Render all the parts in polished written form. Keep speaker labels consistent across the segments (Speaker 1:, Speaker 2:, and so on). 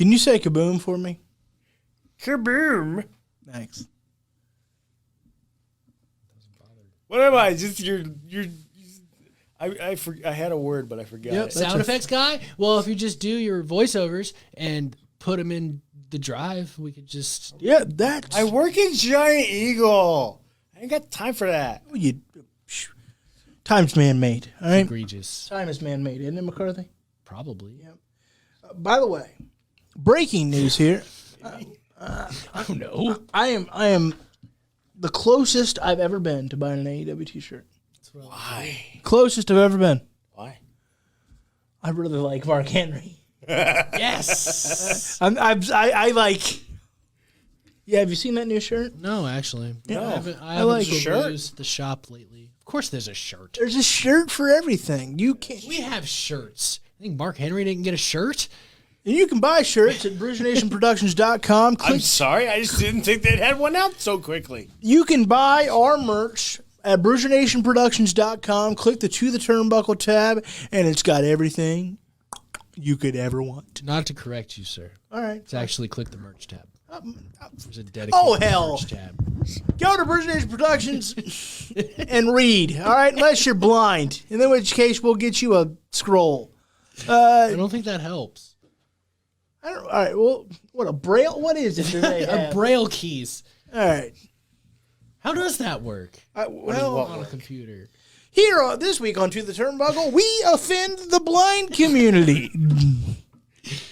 Speaker 1: Can you say kaboom for me?
Speaker 2: Kaboom.
Speaker 1: Thanks.
Speaker 2: What am I? Just you're. I had a word, but I forgot.
Speaker 3: Yep,
Speaker 2: it.
Speaker 3: sound effects guy. Well, if you just do your voiceovers and put them in the drive, we could just.
Speaker 1: Yeah, that's.
Speaker 2: I work in Giant Eagle. I ain't got time for that.
Speaker 1: Time's man-made. All right.
Speaker 3: Egregious.
Speaker 1: Time is man-made, isn't it, McCarthy?
Speaker 3: Probably.
Speaker 1: Yep. By the way, breaking news here.
Speaker 3: I don't know.
Speaker 1: I am the closest I've ever been to buying an AEW T-shirt.
Speaker 2: Why?
Speaker 1: Closest I've ever been.
Speaker 2: Why?
Speaker 1: I really like Mark Henry.
Speaker 3: Yes.
Speaker 1: I like. Yeah, have you seen that new shirt?
Speaker 3: No, actually.
Speaker 1: No.
Speaker 3: I haven't
Speaker 1: like
Speaker 3: used the shop lately. Of course there's a shirt.
Speaker 1: There's a shirt for everything. You can.
Speaker 3: We have shirts. I think Mark Henry didn't get a shirt.
Speaker 1: And you can buy shirts at BruiseNationProductions.com.
Speaker 2: I'm sorry. I just didn't think they'd had one out so quickly.
Speaker 1: You can buy our merch at BruiseNationProductions.com. Click the To the Turnbuckle tab, and it's got everything you could ever want.
Speaker 3: Not to correct you, sir.
Speaker 1: All right.
Speaker 3: It's actually click the merch tab. There's a dedicated
Speaker 1: hell.
Speaker 3: merch tab.
Speaker 1: Go to Bruce Nation Productions and read, all right? Unless you're blind. In which case, we'll get you a scroll.
Speaker 3: I don't think that helps.
Speaker 1: All right, well, what a braille? What is it that they
Speaker 3: A
Speaker 1: have?
Speaker 3: braille keys.
Speaker 1: All right.
Speaker 3: How does that work?
Speaker 1: Well,
Speaker 3: On a computer.
Speaker 1: here this week on To the Turnbuckle, we offend the blind community.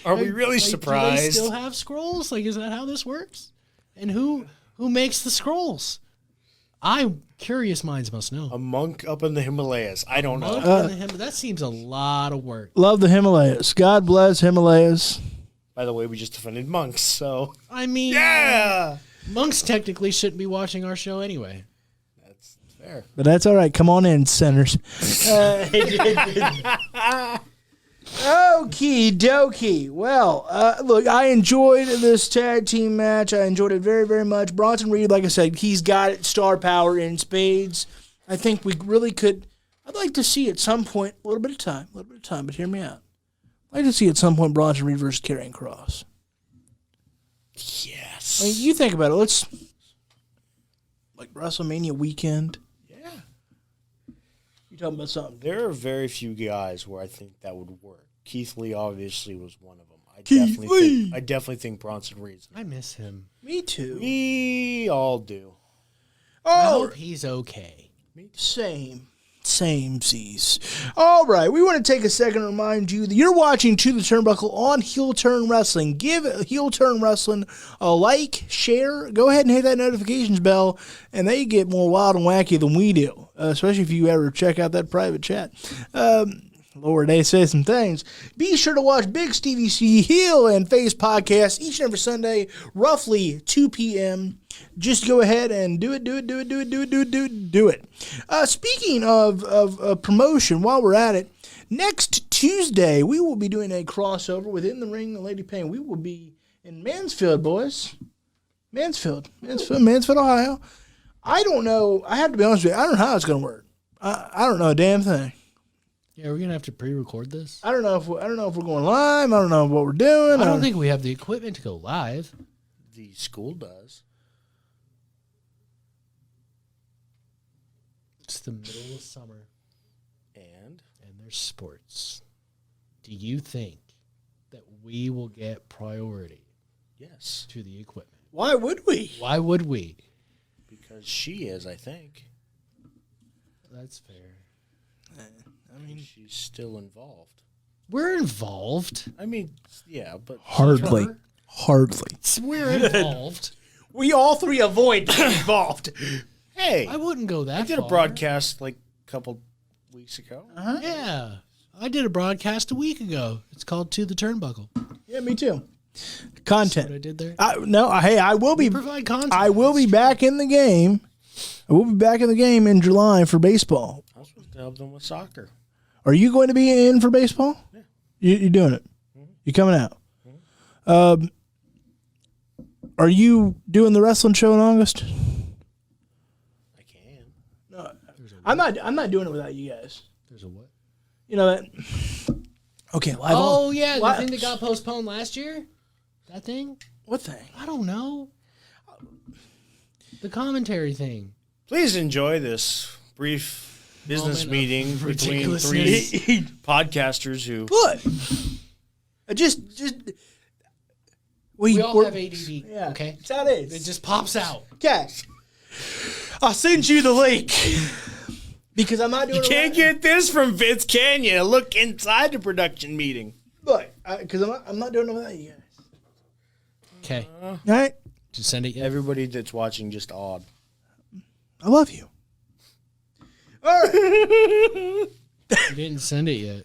Speaker 2: Are we really
Speaker 3: Do they
Speaker 2: surprised?
Speaker 3: still have scrolls? Like, is that how this works? And who makes the scrolls? Curious minds must know.
Speaker 2: A monk up in the Himalayas. I don't know.
Speaker 3: That seems a lot of work.
Speaker 1: Love the Himalayas. God bless Himalayas.
Speaker 2: By the way, we just offended monks, so.
Speaker 3: I mean,
Speaker 2: Yeah!
Speaker 3: monks technically shouldn't be watching our show anyway.
Speaker 2: That's fair.
Speaker 1: But that's all right. Come on in, sinners. Okie dokie. Well, look, I enjoyed this tag team match. I enjoyed it very, very much. Bronson Reed, like I said, he's got star power in spades. I think we really could. I'd like to see at some point, a little bit of time, but hear me out. I'd like to see at some point Bronson Reed versus Karrion Kross.
Speaker 2: Yes.
Speaker 1: I mean, you think about it. Let's, like WrestleMania weekend.
Speaker 2: Yeah.
Speaker 1: You talking about something?
Speaker 2: There are very few guys where I think that would work. Keith Lee obviously was one of them. I definitely think Bronson Reed's.
Speaker 3: I miss him.
Speaker 1: Me too.
Speaker 2: We all do.
Speaker 3: I
Speaker 1: Oh,
Speaker 3: hope he's okay.
Speaker 1: Same Z's. All right, we want to take a second to remind you that you're watching To the Turnbuckle on Heel Turn Wrestling. Give Heel Turn Wrestling a like, share, go ahead and hit that notifications bell, and they get more wild and wacky than we do, especially if you ever check out that private chat. Lord, they say some things. Be sure to watch Big Stevie C Heel and Face podcast each and every Sunday, roughly 2 p.m. Just go ahead and do it. Speaking of promotion, while we're at it, next Tuesday we will be doing a crossover with In the Ring and Lady Pain. We will be in Mansfield, boys. Mansfield, Ohio. I don't know. I have to be honest with you. I don't know how it's going to work. I don't know a damn thing.
Speaker 3: Yeah, we're gonna have to pre-record this.
Speaker 1: I don't know if we're going live. I don't know what we're doing.
Speaker 3: I don't think we have the equipment to go live.
Speaker 2: The school does.
Speaker 3: It's the middle of summer,
Speaker 2: And
Speaker 3: there's sports. Do you think that we will get priority
Speaker 2: yes,
Speaker 3: to the equipment?
Speaker 1: Why would we?
Speaker 3: Why would we?
Speaker 2: because she is, I think.
Speaker 3: That's fair.
Speaker 2: I mean, she's still involved.
Speaker 3: We're involved.
Speaker 2: I mean, yeah, but
Speaker 1: Hardly.
Speaker 3: We're involved.
Speaker 1: We all three avoid being involved.
Speaker 2: hey,
Speaker 3: I wouldn't go that
Speaker 2: I did
Speaker 3: far.
Speaker 2: a broadcast like a couple weeks ago.
Speaker 3: Yeah. I did a broadcast a week ago. It's called To the Turnbuckle.
Speaker 1: Yeah, me too.
Speaker 3: What I
Speaker 1: Content.
Speaker 3: did there.
Speaker 1: I will be.
Speaker 3: Provide content.
Speaker 1: I will be back in the game. I will be back in the game in July for baseball.
Speaker 2: I was supposed to help them with soccer.
Speaker 1: Are you going to be in for baseball?
Speaker 2: Yeah.
Speaker 1: You're doing it.
Speaker 2: Mm-hmm.
Speaker 1: You're coming out. Are you doing the wrestling show in August?
Speaker 2: I can.
Speaker 1: No, I'm not doing it without you guys.
Speaker 3: There's a what?
Speaker 1: You know that. Okay, live on.
Speaker 3: Oh, yeah. The
Speaker 1: Live-
Speaker 3: thing that got postponed last year? That thing?
Speaker 1: What thing?
Speaker 3: I don't know. The commentary thing.
Speaker 2: Please enjoy this brief business
Speaker 3: Moment
Speaker 2: meeting
Speaker 3: of
Speaker 2: between
Speaker 3: ridiculousness.
Speaker 2: three podcasters who.
Speaker 1: What? Just.
Speaker 3: We all
Speaker 1: we're-
Speaker 3: have ADD.
Speaker 1: Yeah.
Speaker 3: Okay.
Speaker 1: That's how it
Speaker 3: It
Speaker 1: is.
Speaker 3: just pops out.
Speaker 1: Okay. I'll send you the link. Because I'm not doing
Speaker 2: You can't get this from Vince, can you? Look inside the production meeting.
Speaker 1: But, because I'm not doing it without you guys.
Speaker 3: Okay.
Speaker 1: All right?
Speaker 3: Did you send it yet?
Speaker 2: Everybody that's watching just awed.
Speaker 1: I love you. All right.
Speaker 3: You didn't send it yet.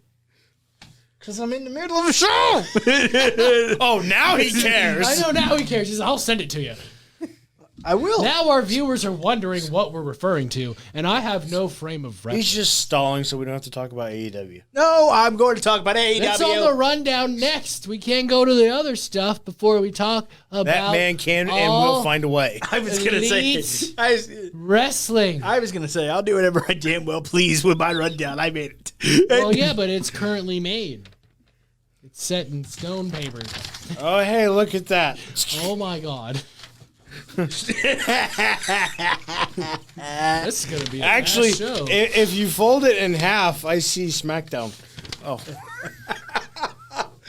Speaker 1: Because I'm in the middle of a show.
Speaker 2: Oh, now he cares.
Speaker 3: I know now he cares. He says, I'll send it to you.
Speaker 1: I will.
Speaker 3: Now our viewers are wondering what we're referring to, and I have no frame of
Speaker 2: He's
Speaker 3: reference.
Speaker 2: just stalling so we don't have to talk about AEW.
Speaker 1: No, I'm going to talk about AEW.
Speaker 3: That's on the rundown next. We can't go to the other stuff before we talk about
Speaker 2: That man can and
Speaker 3: all
Speaker 2: will find a way.
Speaker 1: I was going to say.
Speaker 3: elite wrestling.
Speaker 1: I was going to say, I'll do whatever I damn well please with my rundown. I made it.
Speaker 3: Well, yeah, but it's currently made. It's set in stone paper.
Speaker 2: Oh, hey, look at that.
Speaker 3: Oh my god. This is gonna be a
Speaker 2: Actually,
Speaker 3: fast show.
Speaker 2: if you fold it in half, I see SmackDown. Oh,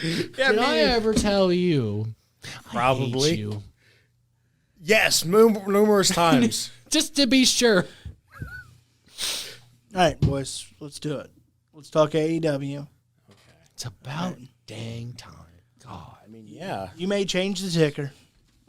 Speaker 3: Did I ever tell you?
Speaker 2: probably.
Speaker 3: I hate you?
Speaker 2: Yes, numerous times.
Speaker 3: Just to be sure.
Speaker 1: All right, boys, let's do it. Let's talk AEW.
Speaker 3: It's about dang time. God.
Speaker 2: I mean, yeah.
Speaker 1: You may change the ticker.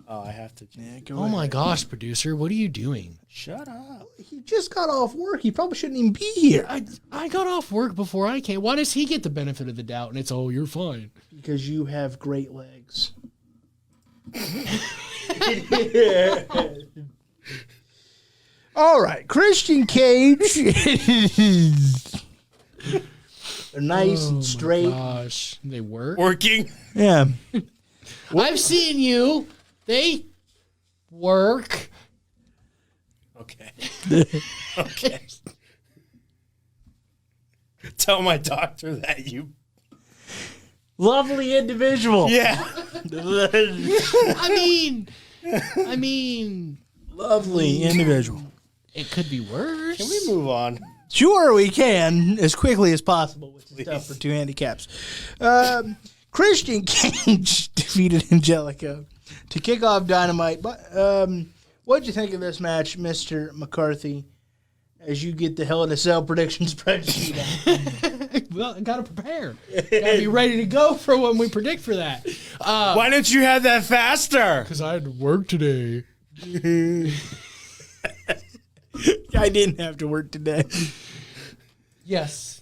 Speaker 2: Oh, I have to.
Speaker 1: Yeah, go
Speaker 3: Oh
Speaker 1: ahead.
Speaker 3: my gosh, producer, what are you doing?
Speaker 2: Shut up.
Speaker 1: He just got off work. He probably shouldn't even be here.
Speaker 3: I got off work before I came. Why does he get the benefit of the doubt? And it's, oh, you're fine.
Speaker 1: Because you have great legs. All right, Christian Cage. They're nice and straight.
Speaker 3: Gosh, they work.
Speaker 2: Working.
Speaker 1: Yeah.
Speaker 3: I've seen you. They work.
Speaker 2: Okay. Okay. Tell my doctor that you.
Speaker 1: Lovely individual.
Speaker 2: Yeah.
Speaker 3: I mean,
Speaker 1: Lovely individual.
Speaker 3: it could be worse.
Speaker 2: Can we move on?
Speaker 1: Sure, we can, as quickly as possible, which is tough for two handicaps. Christian Cage defeated Angelico to kick off Dynamite. But what'd you think of this match, Mr. McCarthy, as you get the Hell in a Cell prediction spreadsheet out?
Speaker 3: Well, I gotta prepare. Gotta be ready to go for when we predict for that.
Speaker 2: Why didn't you have that faster?
Speaker 3: Because I had to work today.
Speaker 1: I didn't have to work today.
Speaker 3: Yes.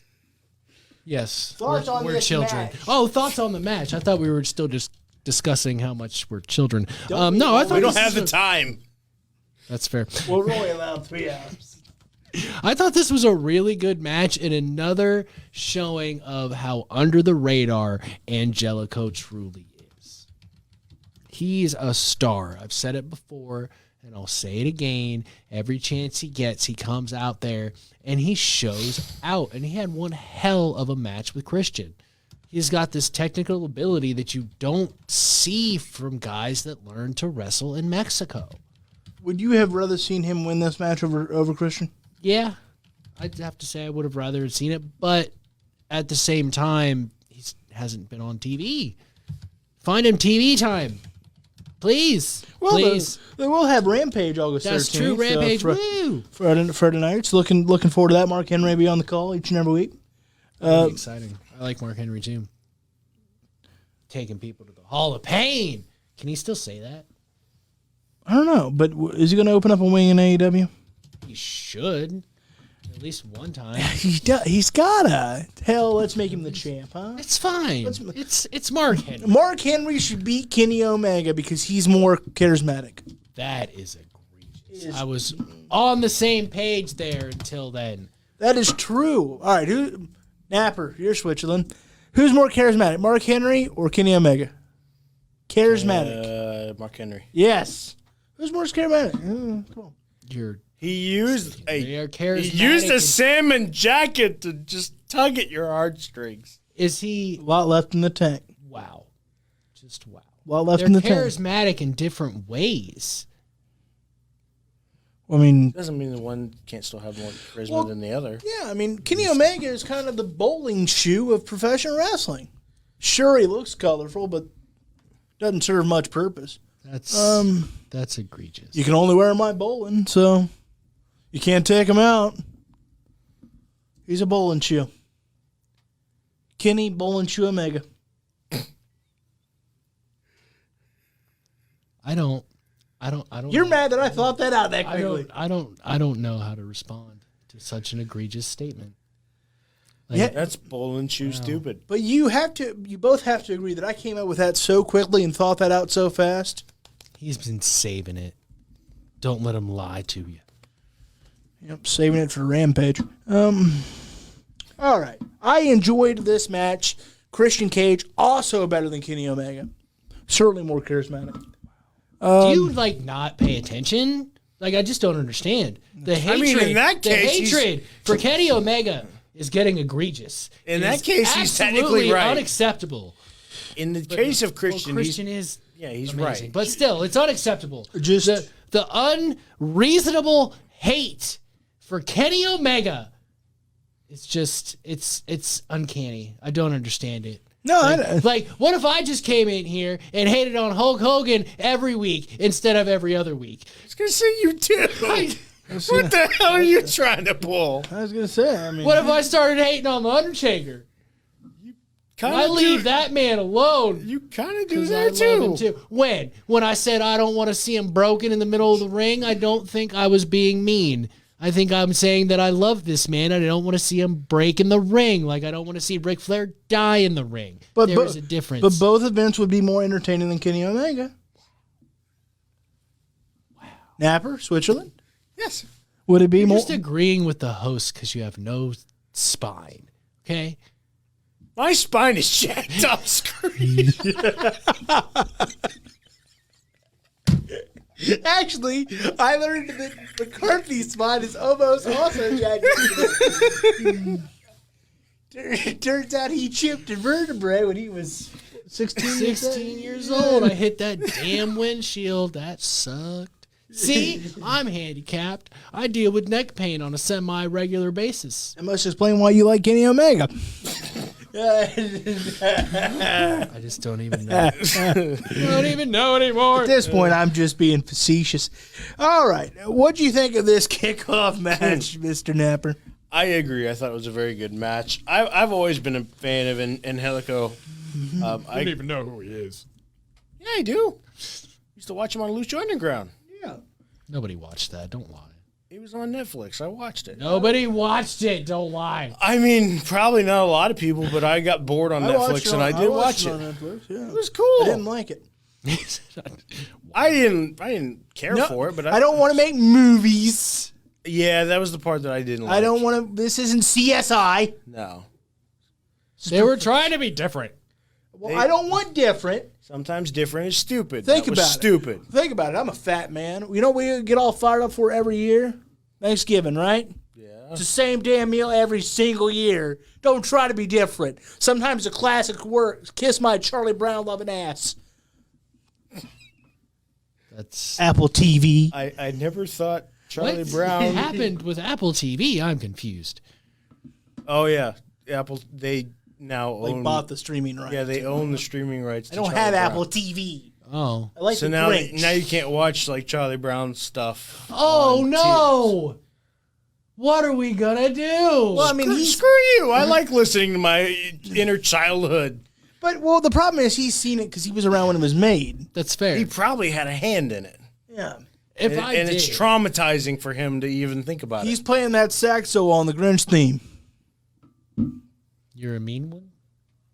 Speaker 3: Yes.
Speaker 1: Thoughts on
Speaker 3: we're
Speaker 1: this
Speaker 3: children.
Speaker 1: match?
Speaker 3: Oh, thoughts on the match. I thought we were still just discussing how much we're children.
Speaker 1: Don't
Speaker 3: No, I thought
Speaker 2: We don't
Speaker 3: this
Speaker 2: have the
Speaker 3: was
Speaker 2: time.
Speaker 3: That's fair.
Speaker 1: We're only allowed 3 hours.
Speaker 3: I thought this was a really good match and another showing of how under the radar Angelico truly is. He's a star. I've said it before and I'll say it again. Every chance he gets, he comes out there and he shows out. And he had one hell of a match with Christian. He's got this technical ability that you don't see from guys that learn to wrestle in Mexico.
Speaker 1: Would you have rather seen him win this match over Christian?
Speaker 3: Yeah, I'd have to say I would have rather seen it, but at the same time, he hasn't been on TV. Find him TV time, please.
Speaker 1: Well,
Speaker 3: please.
Speaker 1: they will have Rampage August 13th.
Speaker 3: That's true. Rampage.
Speaker 1: For Friday nights. Looking forward to that. Mark Henry will be on the call each and every week.
Speaker 3: That'd be exciting. I like Mark Henry too. Taking people to the Hall of Pain. Can he still say that?
Speaker 1: I don't know, but is he going to open up a wing in AEW?
Speaker 3: He should. At least one time.
Speaker 1: He's gotta. Hell, let's make him the champ, huh?
Speaker 3: It's fine. It's Mark Henry.
Speaker 1: Mark Henry should beat Kenny Omega because he's more charismatic.
Speaker 3: That is egregious. I was on the same page there until then.
Speaker 1: That is true. All right, Napper, you're Switzerland. Who's more charismatic, Mark Henry or Kenny Omega? Charismatic.
Speaker 2: Mark Henry.
Speaker 1: Yes. Who's more charismatic? Come on.
Speaker 2: He used
Speaker 3: They are charismatic.
Speaker 2: He used a salmon jacket to just tug at your heartstrings.
Speaker 3: Is he?
Speaker 1: A lot left in the tank.
Speaker 3: Wow. Just wow.
Speaker 1: Well left
Speaker 3: They're
Speaker 1: in the tank.
Speaker 3: charismatic in different ways.
Speaker 1: I mean,
Speaker 2: Doesn't mean the one can't still have more charisma than the other.
Speaker 1: yeah, I mean, Kenny Omega is kind of the bowling shoe of professional wrestling. Sure, he looks colorful, but doesn't serve much purpose.
Speaker 3: That's egregious.
Speaker 1: You can only wear him at bowling, so you can't take him out. He's a bowling shoe. Kenny Bowling Shoe Omega.
Speaker 3: I don't.
Speaker 1: You're mad that I thought that out that quickly.
Speaker 3: I don't know how to respond to such an egregious statement. Like,
Speaker 1: Yeah.
Speaker 2: That's bowling shoe stupid.
Speaker 1: But you both have to agree that I came up with that so quickly and thought that out so fast.
Speaker 3: He's been saving it. Don't let him lie to you.
Speaker 1: Yep, saving it for Rampage. All right. I enjoyed this match. Christian Cage, also better than Kenny Omega. Certainly more charismatic.
Speaker 3: Do you not pay attention? Like, I just don't understand. The hatred,
Speaker 2: in that case,
Speaker 3: the hatred for Kenny Omega is getting egregious.
Speaker 2: In
Speaker 3: It
Speaker 2: that
Speaker 3: is
Speaker 2: case, he's technically
Speaker 3: absolutely
Speaker 2: right.
Speaker 3: unacceptable.
Speaker 2: In the case of Christian,
Speaker 3: Christian is
Speaker 2: he's
Speaker 3: amazing,
Speaker 2: right.
Speaker 3: but still, it's unacceptable.
Speaker 1: Just
Speaker 3: The unreasonable hate for Kenny Omega. It's just it's uncanny. I don't understand it.
Speaker 1: no, I don't.
Speaker 3: Like, what if I just came in here and hated on Hulk Hogan every week instead of every other week?
Speaker 2: I was gonna say you too. What the hell are you trying to pull?
Speaker 1: I was gonna say. I mean,
Speaker 3: What if I started hating on the Undertaker? I leave that man alone.
Speaker 2: You kind of do
Speaker 3: 'Cause I
Speaker 2: that
Speaker 3: love him
Speaker 2: too.
Speaker 3: too. When I said I don't want to see him broken in the middle of the ring, I don't think I was being mean. I think I'm saying that I love this man and I don't want to see him break in the ring. Like, I don't want to see Ric Flair die in the ring.
Speaker 1: But
Speaker 3: There is a difference.
Speaker 1: But both events would be more entertaining than Kenny Omega. Wow. Napper, Switzerland?
Speaker 2: Yes.
Speaker 1: Would it be
Speaker 3: You're
Speaker 1: more?
Speaker 3: just agreeing with the host because you have no spine. Okay?
Speaker 2: My spine is jacked up. Screen.
Speaker 1: Actually, I learned that McCarthy's spine is almost also jagged. Turns out he chipped a vertebrae when he was 16
Speaker 3: years old. I hit that damn windshield. That sucked. See, I'm handicapped. I deal with neck pain on a semi-regular basis.
Speaker 1: That must explain why you like Kenny Omega.
Speaker 3: I just don't even know. I don't even know anymore.
Speaker 1: At this point, I'm just being facetious. All right. What do you think of this kickoff match, Mr. Napper?
Speaker 2: I agree. I thought it was a very good match. I've always been a fan of Angelico.
Speaker 3: I don't even know who he is.
Speaker 2: Yeah, I do. Used to watch him on Lucha Underground.
Speaker 1: Yeah.
Speaker 3: Nobody watched that. Don't lie.
Speaker 2: He was on Netflix. I watched it.
Speaker 3: Nobody watched it. Don't lie.
Speaker 2: I mean, probably not a lot of people, but I got bored on Netflix and I did watch it.
Speaker 1: On Netflix, yeah.
Speaker 2: It was cool.
Speaker 1: I didn't like it.
Speaker 2: I didn't care for it, but
Speaker 1: I don't want to make movies.
Speaker 2: Yeah, that was the part that I didn't like.
Speaker 1: I don't want to. This isn't CSI.
Speaker 2: No.
Speaker 3: They were trying to be different.
Speaker 1: Well, I don't want different.
Speaker 2: Sometimes different is stupid.
Speaker 1: Think
Speaker 2: that was
Speaker 1: about
Speaker 2: stupid.
Speaker 1: it. Think about it. I'm a fat man. You know what we get all fired up for every year? Thanksgiving, right?
Speaker 2: Yeah.
Speaker 1: It's the same damn meal every single year. Don't try to be different. Sometimes the classic works. Kiss my Charlie Brown loving ass.
Speaker 3: That's
Speaker 1: Apple TV.
Speaker 2: I never thought Charlie
Speaker 3: what
Speaker 2: Brown.
Speaker 3: happened with Apple TV. I'm confused.
Speaker 2: Oh yeah, Apple. They now
Speaker 1: They
Speaker 2: own.
Speaker 1: bought the streaming rights.
Speaker 2: Yeah, they own the streaming rights.
Speaker 1: I
Speaker 2: to
Speaker 1: don't
Speaker 2: Charlie
Speaker 1: have
Speaker 2: Brown.
Speaker 1: Apple TV.
Speaker 3: Oh.
Speaker 1: I like
Speaker 2: So
Speaker 1: the
Speaker 2: now
Speaker 1: Grinch.
Speaker 2: you can't watch like Charlie Brown stuff.
Speaker 3: Oh
Speaker 2: on
Speaker 3: no! What are we gonna do?
Speaker 1: Well, I mean,
Speaker 2: Screw you! I like listening to my inner childhood.
Speaker 1: But the problem is he's seen it because he was around when it was made.
Speaker 3: That's fair.
Speaker 2: He probably had a hand in it,
Speaker 1: Yeah.
Speaker 3: If
Speaker 2: and,
Speaker 3: I
Speaker 2: and
Speaker 3: did,
Speaker 2: it's traumatizing for him to even think about
Speaker 1: He's
Speaker 2: it.
Speaker 1: playing that saxo on the Grinch theme.
Speaker 3: you're a mean one,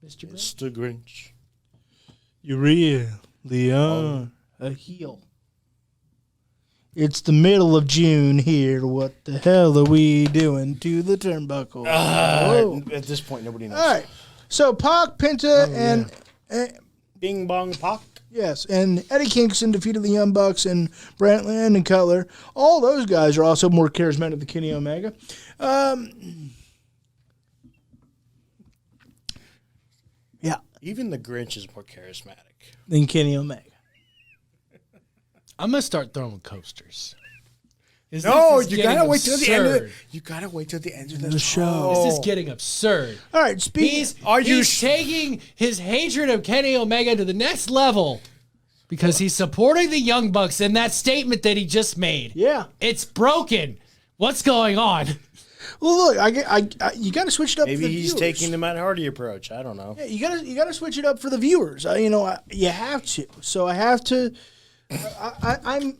Speaker 3: Mr. Brown.
Speaker 2: It's the Grinch.
Speaker 1: You really are a heel. It's the middle of June here. What the hell are we doing to the turnbuckle? Whoa.
Speaker 2: At this point, nobody knows.
Speaker 1: All right. So Pac, Penta, and
Speaker 2: Bing bong pock.
Speaker 1: yes, and Eddie Kingston defeated the Young Bucks and Brantland and Cutler. All those guys are also more charismatic than Kenny Omega. Yeah.
Speaker 2: Even the Grinch is more charismatic.
Speaker 1: than Kenny Omega.
Speaker 3: I'm gonna start throwing coasters.
Speaker 2: No, you gotta wait till the end of the. You gotta wait till the end of the show.
Speaker 3: This is getting absurd.
Speaker 1: All right,
Speaker 3: He's taking his hatred of Kenny Omega to the next level because he's supporting the Young Bucks in that statement that he just made.
Speaker 1: Yeah,
Speaker 3: it's broken. What's going on?
Speaker 1: Well, look, you got to switch it up.
Speaker 2: Maybe
Speaker 1: for the
Speaker 2: he's
Speaker 1: viewers.
Speaker 2: taking the Matt Hardy approach. I don't know.
Speaker 1: Yeah, you gotta switch it up for the viewers. You have to. So I have to. I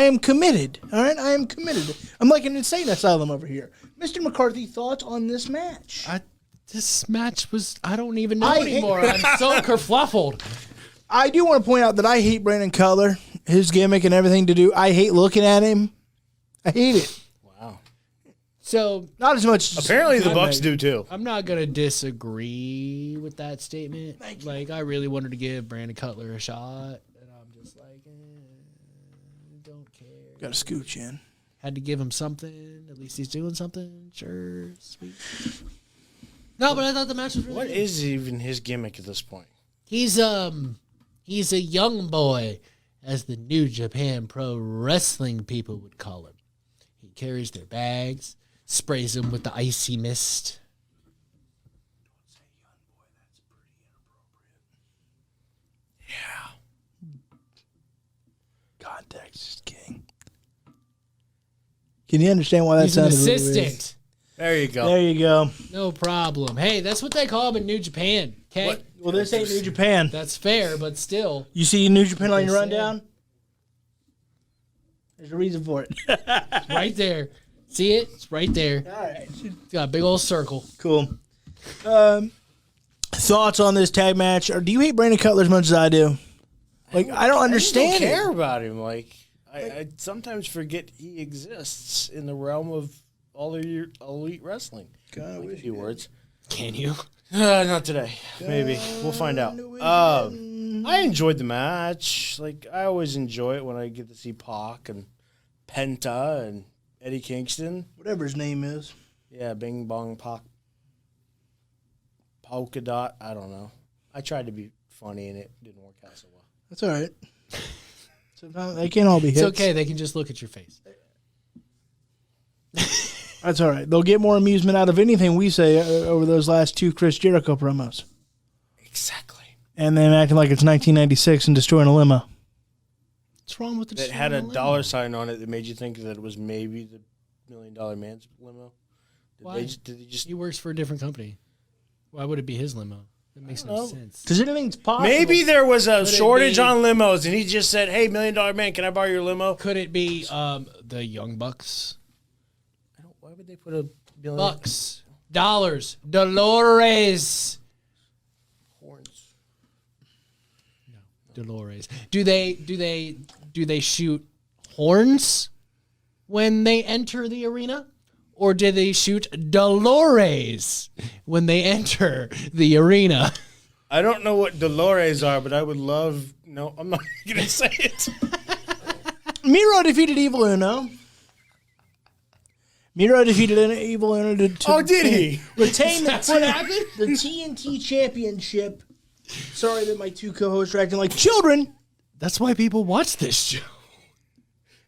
Speaker 1: am committed. All right, I am committed. I'm like an insane asylum over here. Mr. McCarthy, thoughts on this match?
Speaker 3: This match was, I don't even know anymore. I'm so kerfluffled.
Speaker 1: I do want to point out that I hate Brandon Cutler, his gimmick and everything to do. I hate looking at him. I hate it.
Speaker 2: Wow.
Speaker 3: So
Speaker 1: not as much.
Speaker 2: Apparently the Bucks do too.
Speaker 3: I'm not gonna disagree with that statement. Like I really wanted to give Brandon Cutler a shot. Don't care.
Speaker 1: Got to scooch in.
Speaker 3: Had to give him something. At least he's doing something. Sure, sweet. No, but I thought the match was really
Speaker 2: What
Speaker 3: good.
Speaker 2: is even his gimmick at this point?
Speaker 3: He's a young boy, as the New Japan Pro Wrestling people would call him. He carries their bags, sprays them with the icy mist.
Speaker 1: Don't say young boy. That's pretty inappropriate. Yeah. Context is king. Can you understand why that
Speaker 3: He's an
Speaker 1: sounded really
Speaker 3: assistant.
Speaker 1: weird?
Speaker 2: There you go.
Speaker 1: There you go.
Speaker 3: No problem. Hey, that's what they call him in New Japan. Okay,
Speaker 2: What?
Speaker 1: Well, this ain't New Japan.
Speaker 3: that's fair, but still.
Speaker 1: You see New Japan on
Speaker 3: They
Speaker 1: your
Speaker 3: said.
Speaker 1: rundown? There's a reason for it.
Speaker 3: Right there. See it? It's right there.
Speaker 1: All right.
Speaker 3: It's got a big old circle.
Speaker 1: Cool. Thoughts on this tag match? Or do you hate Brandon Cutler as much as I do? Like, I don't understand
Speaker 2: I don't care
Speaker 1: it.
Speaker 2: about him. Like I sometimes forget he exists in the realm of all of your elite wrestling.
Speaker 1: God,
Speaker 2: Like a few words.
Speaker 3: Can you?
Speaker 2: Not today. Maybe we'll find out. I enjoyed the match. Like I always enjoy it when I get to see Pac and Penta and Eddie Kingston.
Speaker 1: Whatever his name is.
Speaker 2: Yeah, Bing Bong Pac. Polka Dot. I don't know. I tried to be funny and it didn't work out so well.
Speaker 1: That's all right. Sometimes they can't all be hits.
Speaker 3: It's okay. They can just look at your face.
Speaker 1: That's all right. They'll get more amusement out of anything we say over those last two Chris Jericho promos.
Speaker 2: Exactly.
Speaker 1: And then acting like it's 1996 and destroying a limo.
Speaker 3: What's wrong with the
Speaker 2: That had a dollar sign on it that made you think that it was maybe the $1 Million Man's limo.
Speaker 3: Why?
Speaker 2: Did they just
Speaker 3: He works for a different company. Why would it be his limo? That makes no sense.
Speaker 1: Because anything's possible.
Speaker 2: Maybe there was a
Speaker 3: Could it
Speaker 2: shortage
Speaker 3: be-
Speaker 2: on limos, and he just said, "Hey, $1 Million Man, can I borrow your limo?"
Speaker 3: Could it be the Young Bucks?
Speaker 2: Why would they put a billion
Speaker 3: Bucks. Dollars. Dolores.
Speaker 2: horns?
Speaker 3: Dolores. Do they shoot horns when they enter the arena? Or do they shoot Dolores when they enter the arena?
Speaker 2: I don't know what Dolores are, but I would love. No, I'm not going to say it.
Speaker 1: Miro defeated Evil Uno. Miro defeated Evil Uno to
Speaker 2: Did he?
Speaker 1: retain
Speaker 3: That's what happened?
Speaker 1: the TNT Championship. Sorry that my two co-hosts are acting like children.
Speaker 3: That's why people watch this show.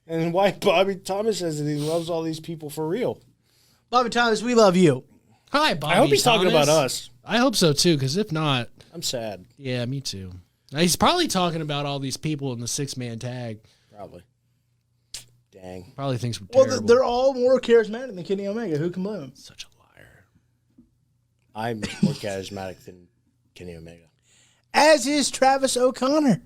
Speaker 2: And why Bobby Thomas says that he loves all these people for real.
Speaker 1: Bobby Thomas, we love you.
Speaker 3: Hi, Bobby
Speaker 2: I hope he's talking
Speaker 3: Thomas.
Speaker 2: about us.
Speaker 3: I hope so, too, because if not,
Speaker 2: I'm sad.
Speaker 3: yeah, me too. Now, he's probably talking about all these people in the six-man tag.
Speaker 2: Probably. Dang.
Speaker 3: Probably thinks we're
Speaker 1: Well,
Speaker 3: terrible.
Speaker 1: they're all more charismatic than Kenny Omega. Who can blame him?
Speaker 3: Such a liar.
Speaker 2: I'm more charismatic than Kenny Omega.
Speaker 1: As is Travis O'Connor.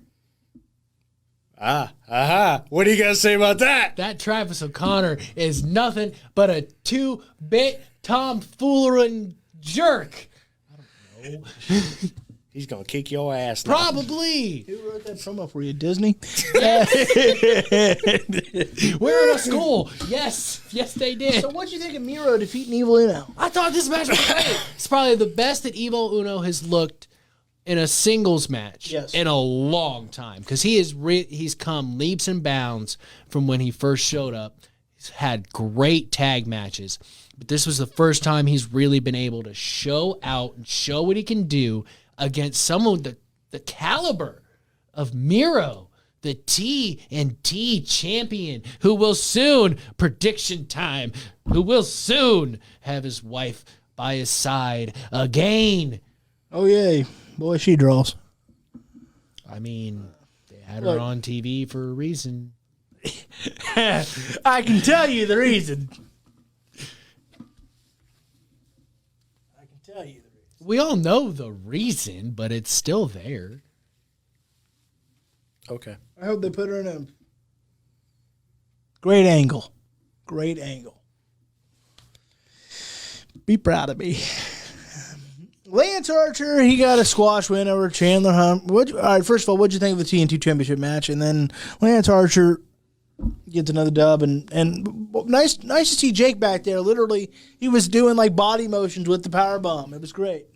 Speaker 2: What do you guys say about that?
Speaker 3: That Travis O'Connor is nothing but a two-bit tomfoolery jerk. I don't know.
Speaker 2: He's going to kick your ass now.
Speaker 3: Probably.
Speaker 1: Who wrote that promo for you? Disney?
Speaker 3: We're in a school. Yes. Yes, they did.
Speaker 1: So what'd you think of Miro defeating Evil Uno?
Speaker 3: I thought this match was great. It's probably the best that Evil Uno has looked in a singles match in a long time, because he's come leaps and bounds from when he first showed up. He's had great tag matches, but this was the first time he's really been able to show out and show what he can do against some of the the caliber of Miro, the TNT champion, who will soon, prediction time, who will soon have his wife by his side again.
Speaker 1: Oh, yay. Boy, she draws.
Speaker 3: I mean, they had her on TV for a reason.
Speaker 1: I can tell you the reason.
Speaker 3: We all know the reason, but it's still there.
Speaker 2: Okay.
Speaker 1: I hope they put her in a great angle. Great angle. Be proud of me. Lance Archer, he got a squash win over Chandler Hunt. All right, first of all, what'd you think of the TNT Championship match? And then Lance Archer gets another dub, and nice to see Jake back there. Literally, he was doing like body motions with the power bomb. It was great.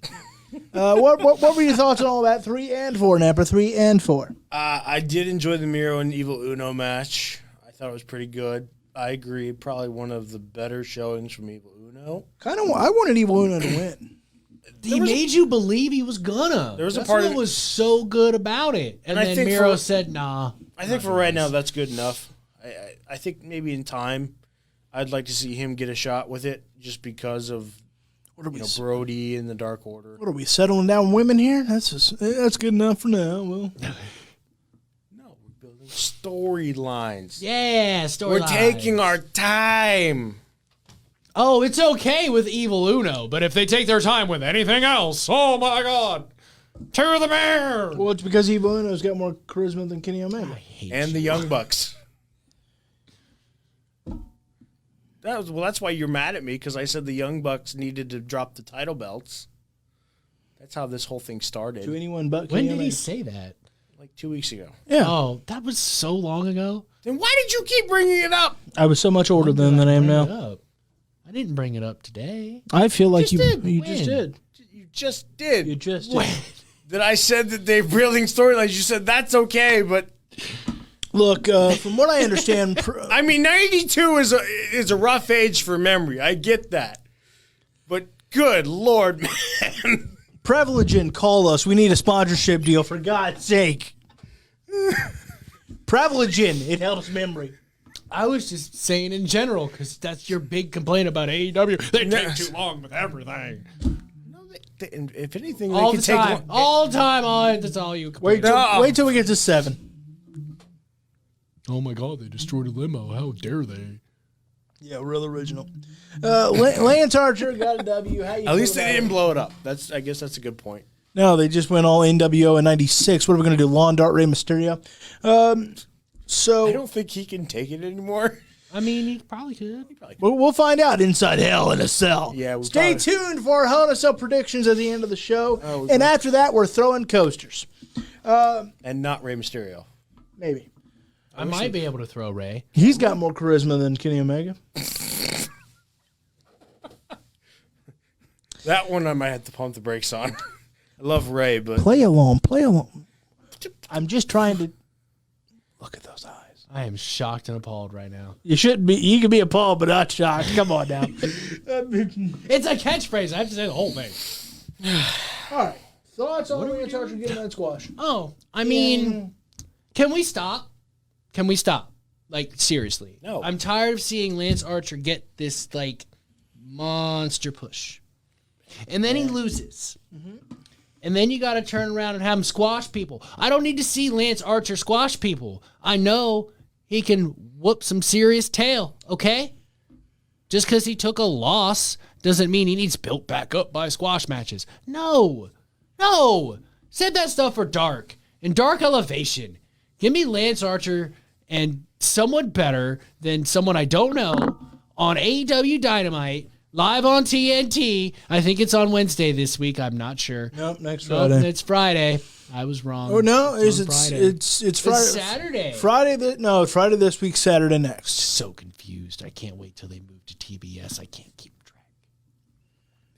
Speaker 1: What were your thoughts on all that? 3 and 4, Napper. 3 and 4.
Speaker 2: I did enjoy the Miro and Evil Uno match. I thought it was pretty good. I agree. Probably one of the better showings from Evil Uno.
Speaker 1: I wanted Evil Uno to win.
Speaker 3: He made you believe he was gonna.
Speaker 2: There was
Speaker 3: That's
Speaker 2: a part
Speaker 3: what
Speaker 2: of
Speaker 3: was so good about it. And
Speaker 2: I
Speaker 3: then
Speaker 2: think
Speaker 3: Miro said, nah.
Speaker 2: I think for right now, that's good enough. I think maybe in time, I'd like to see him get a shot with it just because of Brody and the Dark Order.
Speaker 1: What are we settling down women here? That's good enough for now. Well,
Speaker 2: no, we're building storylines.
Speaker 3: Yeah, storylines.
Speaker 2: We're taking our time.
Speaker 3: Oh, it's okay with Evil Uno, but if they take their time with anything else, oh my God, to the mayor.
Speaker 1: Well, it's because Evil Uno's got more charisma than Kenny Omega.
Speaker 2: And the Young Bucks. That's why you're mad at me, because I said the Young Bucks needed to drop the title belts. That's how this whole thing started.
Speaker 1: To anyone but
Speaker 3: When
Speaker 1: Kenny
Speaker 3: did
Speaker 1: Omega.
Speaker 3: he say that?
Speaker 2: Like 2 weeks ago.
Speaker 1: Yeah.
Speaker 3: Oh, that was so long ago.
Speaker 2: Then why did you keep bringing it up?
Speaker 1: I was so much older than I am
Speaker 3: Bring it
Speaker 1: now.
Speaker 3: up. I didn't bring it up today.
Speaker 1: I feel like you
Speaker 3: did.
Speaker 1: just
Speaker 3: When?
Speaker 1: did.
Speaker 2: You just did.
Speaker 1: You just
Speaker 3: When?
Speaker 1: did.
Speaker 2: That I said that they're building storylines. You said that's okay, but
Speaker 1: Look, from what I understand,
Speaker 2: I mean, 92 is a rough age for memory. I get that, but good Lord, man.
Speaker 1: Privilegion, call us. We need a sponsorship deal, for God's sake. Privilegion, it helps memory.
Speaker 3: I was just saying in general, because that's your big complaint about AEW. They take too long with everything.
Speaker 2: No, if anything,
Speaker 3: All
Speaker 2: they
Speaker 3: the
Speaker 2: can take
Speaker 3: time. All the time. That's all you complain
Speaker 1: Wait till we get to 7.
Speaker 3: Oh my God, they destroyed a limo. How dare they?
Speaker 1: Yeah, real original. Lance Archer got a W. How you
Speaker 2: At least
Speaker 1: feel
Speaker 2: they
Speaker 1: about
Speaker 2: didn't
Speaker 1: it?
Speaker 2: blow it up. I guess that's a good point.
Speaker 1: No, they just went all NWO in 96. What are we going to do? Lawn Dart Rey Mysterio?
Speaker 2: I don't think he can take it anymore.
Speaker 3: I mean, he probably could.
Speaker 1: We'll find out inside Hell in a Cell.
Speaker 2: Yeah,
Speaker 1: Stay tuned for Hell in a Cell predictions at the end of the show.
Speaker 2: Oh,
Speaker 1: and after that, we're throwing coasters.
Speaker 2: And not Rey Mysterio.
Speaker 1: Maybe.
Speaker 3: I might be able to throw Ray.
Speaker 1: He's got more charisma than Kenny Omega.
Speaker 2: That one I might have to pump the brakes on. I love Ray, but
Speaker 1: Play along. I'm just trying to look at those eyes.
Speaker 3: I am shocked and appalled right now.
Speaker 1: You shouldn't be. You can be appalled, but not shocked. Come on now.
Speaker 3: It's a catchphrase. I have to say the whole thing.
Speaker 1: All right. Thoughts on Lance Archer getting that squash?
Speaker 3: Oh, I mean, can we stop? Can we stop? Like, seriously.
Speaker 2: No.
Speaker 3: I'm tired of seeing Lance Archer get this, like, monster push. And then he loses. And then you got to turn around and have him squash people. I don't need to see Lance Archer squash people. I know he can whoop some serious tail, okay? Just because he took a loss doesn't mean he needs built back up by squash matches. No. Save that stuff for Dark. And Dark Elevation. Give me Lance Archer and someone better than someone I don't know on AEW Dynamite, live on TNT. I think it's on Wednesday this week. I'm not sure.
Speaker 1: Nope, next Friday.
Speaker 3: Nope, it's Friday. I was wrong.
Speaker 1: Oh no,
Speaker 3: it's
Speaker 1: Friday? It's
Speaker 3: It's
Speaker 1: Friday.
Speaker 3: Saturday.
Speaker 1: Friday this week, Saturday next.
Speaker 3: So confused. I can't wait till they move to TBS. I can't keep track.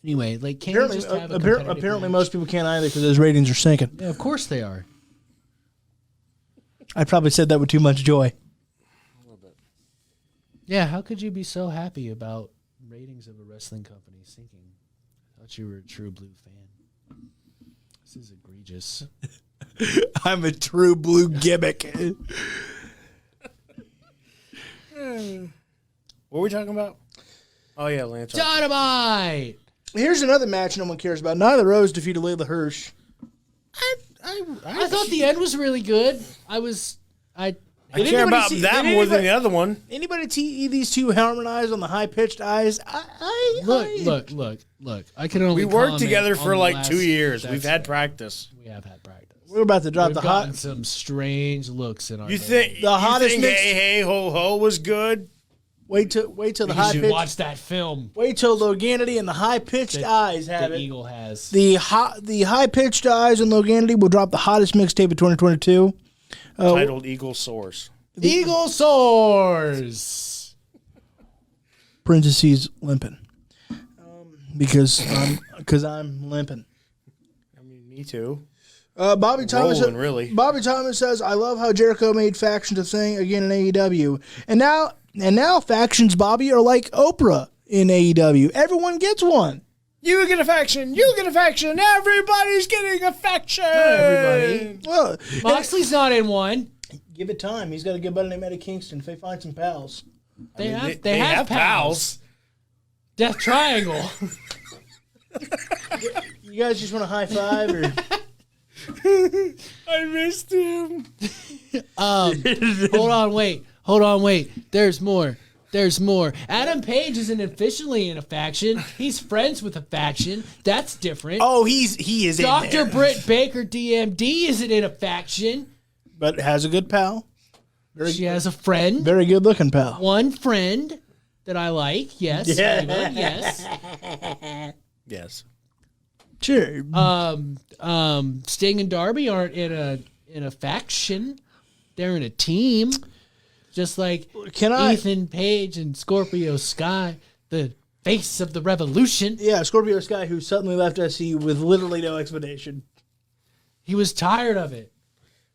Speaker 3: Anyway, like, can't you just have a competitive
Speaker 1: Apparently
Speaker 3: match?
Speaker 1: most people can't either because those ratings are sinking.
Speaker 3: Yeah, of course they are.
Speaker 1: I probably said that with too much joy.
Speaker 3: Yeah, how could you be so happy about ratings of a wrestling company sinking? I thought you were a true blue fan. This is egregious.
Speaker 1: I'm a true blue gimmick.
Speaker 2: What were we talking about? Oh, yeah, Lance.
Speaker 3: Dynamite!
Speaker 1: Here's another match no one cares about. Nyla Rose defeated Layla Hirsch.
Speaker 3: I thought the end was really good. I
Speaker 2: care
Speaker 1: anybody
Speaker 2: about
Speaker 1: see-
Speaker 2: that
Speaker 1: did
Speaker 2: more than
Speaker 1: anybody-
Speaker 2: the other one.
Speaker 1: Anybody see these two harmonize on the high-pitched eyes?
Speaker 3: Look. I can only
Speaker 2: We worked
Speaker 3: comment
Speaker 2: together
Speaker 3: on
Speaker 2: for
Speaker 3: the
Speaker 2: like
Speaker 3: last-
Speaker 2: 2 years.
Speaker 3: That's
Speaker 2: We've had
Speaker 3: fair.
Speaker 2: practice.
Speaker 3: We have had practice.
Speaker 1: We're about to drop
Speaker 3: We've
Speaker 1: the
Speaker 3: gotten
Speaker 1: hot.
Speaker 3: some strange looks in our
Speaker 2: You
Speaker 3: day.
Speaker 2: think
Speaker 1: The hottest
Speaker 2: you think
Speaker 1: mix-
Speaker 2: Hey Hey Ho Ho was good?
Speaker 1: Wait till the
Speaker 3: You should
Speaker 1: high-pitched.
Speaker 3: watch that film
Speaker 1: Wait till Loganity and the high-pitched eyes have
Speaker 3: that
Speaker 1: it.
Speaker 3: Eagle has.
Speaker 1: The high-pitched eyes and Loganity will drop the hottest mixtape of 2022.
Speaker 2: Titled Eagle Source.
Speaker 3: Eagle soars.
Speaker 1: Parentheses limping. Because I'm limping.
Speaker 2: I mean, me too.
Speaker 1: Bobby Thomas.
Speaker 2: Rolling, really.
Speaker 1: Bobby Thomas says, "I love how Jericho made factions a thing again in AEW, and now factions, Bobby, are like Oprah in AEW. Everyone gets one.
Speaker 2: You get a faction. You get a faction. Everybody's getting a faction.
Speaker 1: Everybody. Well,
Speaker 3: Moxley's not in one.
Speaker 1: give it time. He's got a good buddy named Eddie Kingston. If they find some pals,
Speaker 3: They
Speaker 2: I mean,
Speaker 3: they have pals. Death Triangle.
Speaker 1: you guys just want to high five or."
Speaker 2: I missed him.
Speaker 3: Hold on, wait. There's more. Adam Page isn't officially in a faction. He's friends with a faction. That's different.
Speaker 1: Oh, he is in
Speaker 3: Dr.
Speaker 1: there.
Speaker 3: Britt Baker, DMD, isn't in a faction.
Speaker 1: But has a good pal.
Speaker 3: She has a friend.
Speaker 1: Very good looking pal.
Speaker 3: One friend that I like. Yes.
Speaker 1: Yeah.
Speaker 3: Ava, yes.
Speaker 2: Yes.
Speaker 1: Sure.
Speaker 3: Sting and Darby aren't in a faction. They're in a team. Just like
Speaker 1: Can I?
Speaker 3: Ethan Page and Scorpio Sky, the face of the revolution.
Speaker 1: Yeah, Scorpio Sky, who suddenly left SCU with literally no explanation.
Speaker 3: He was tired of it.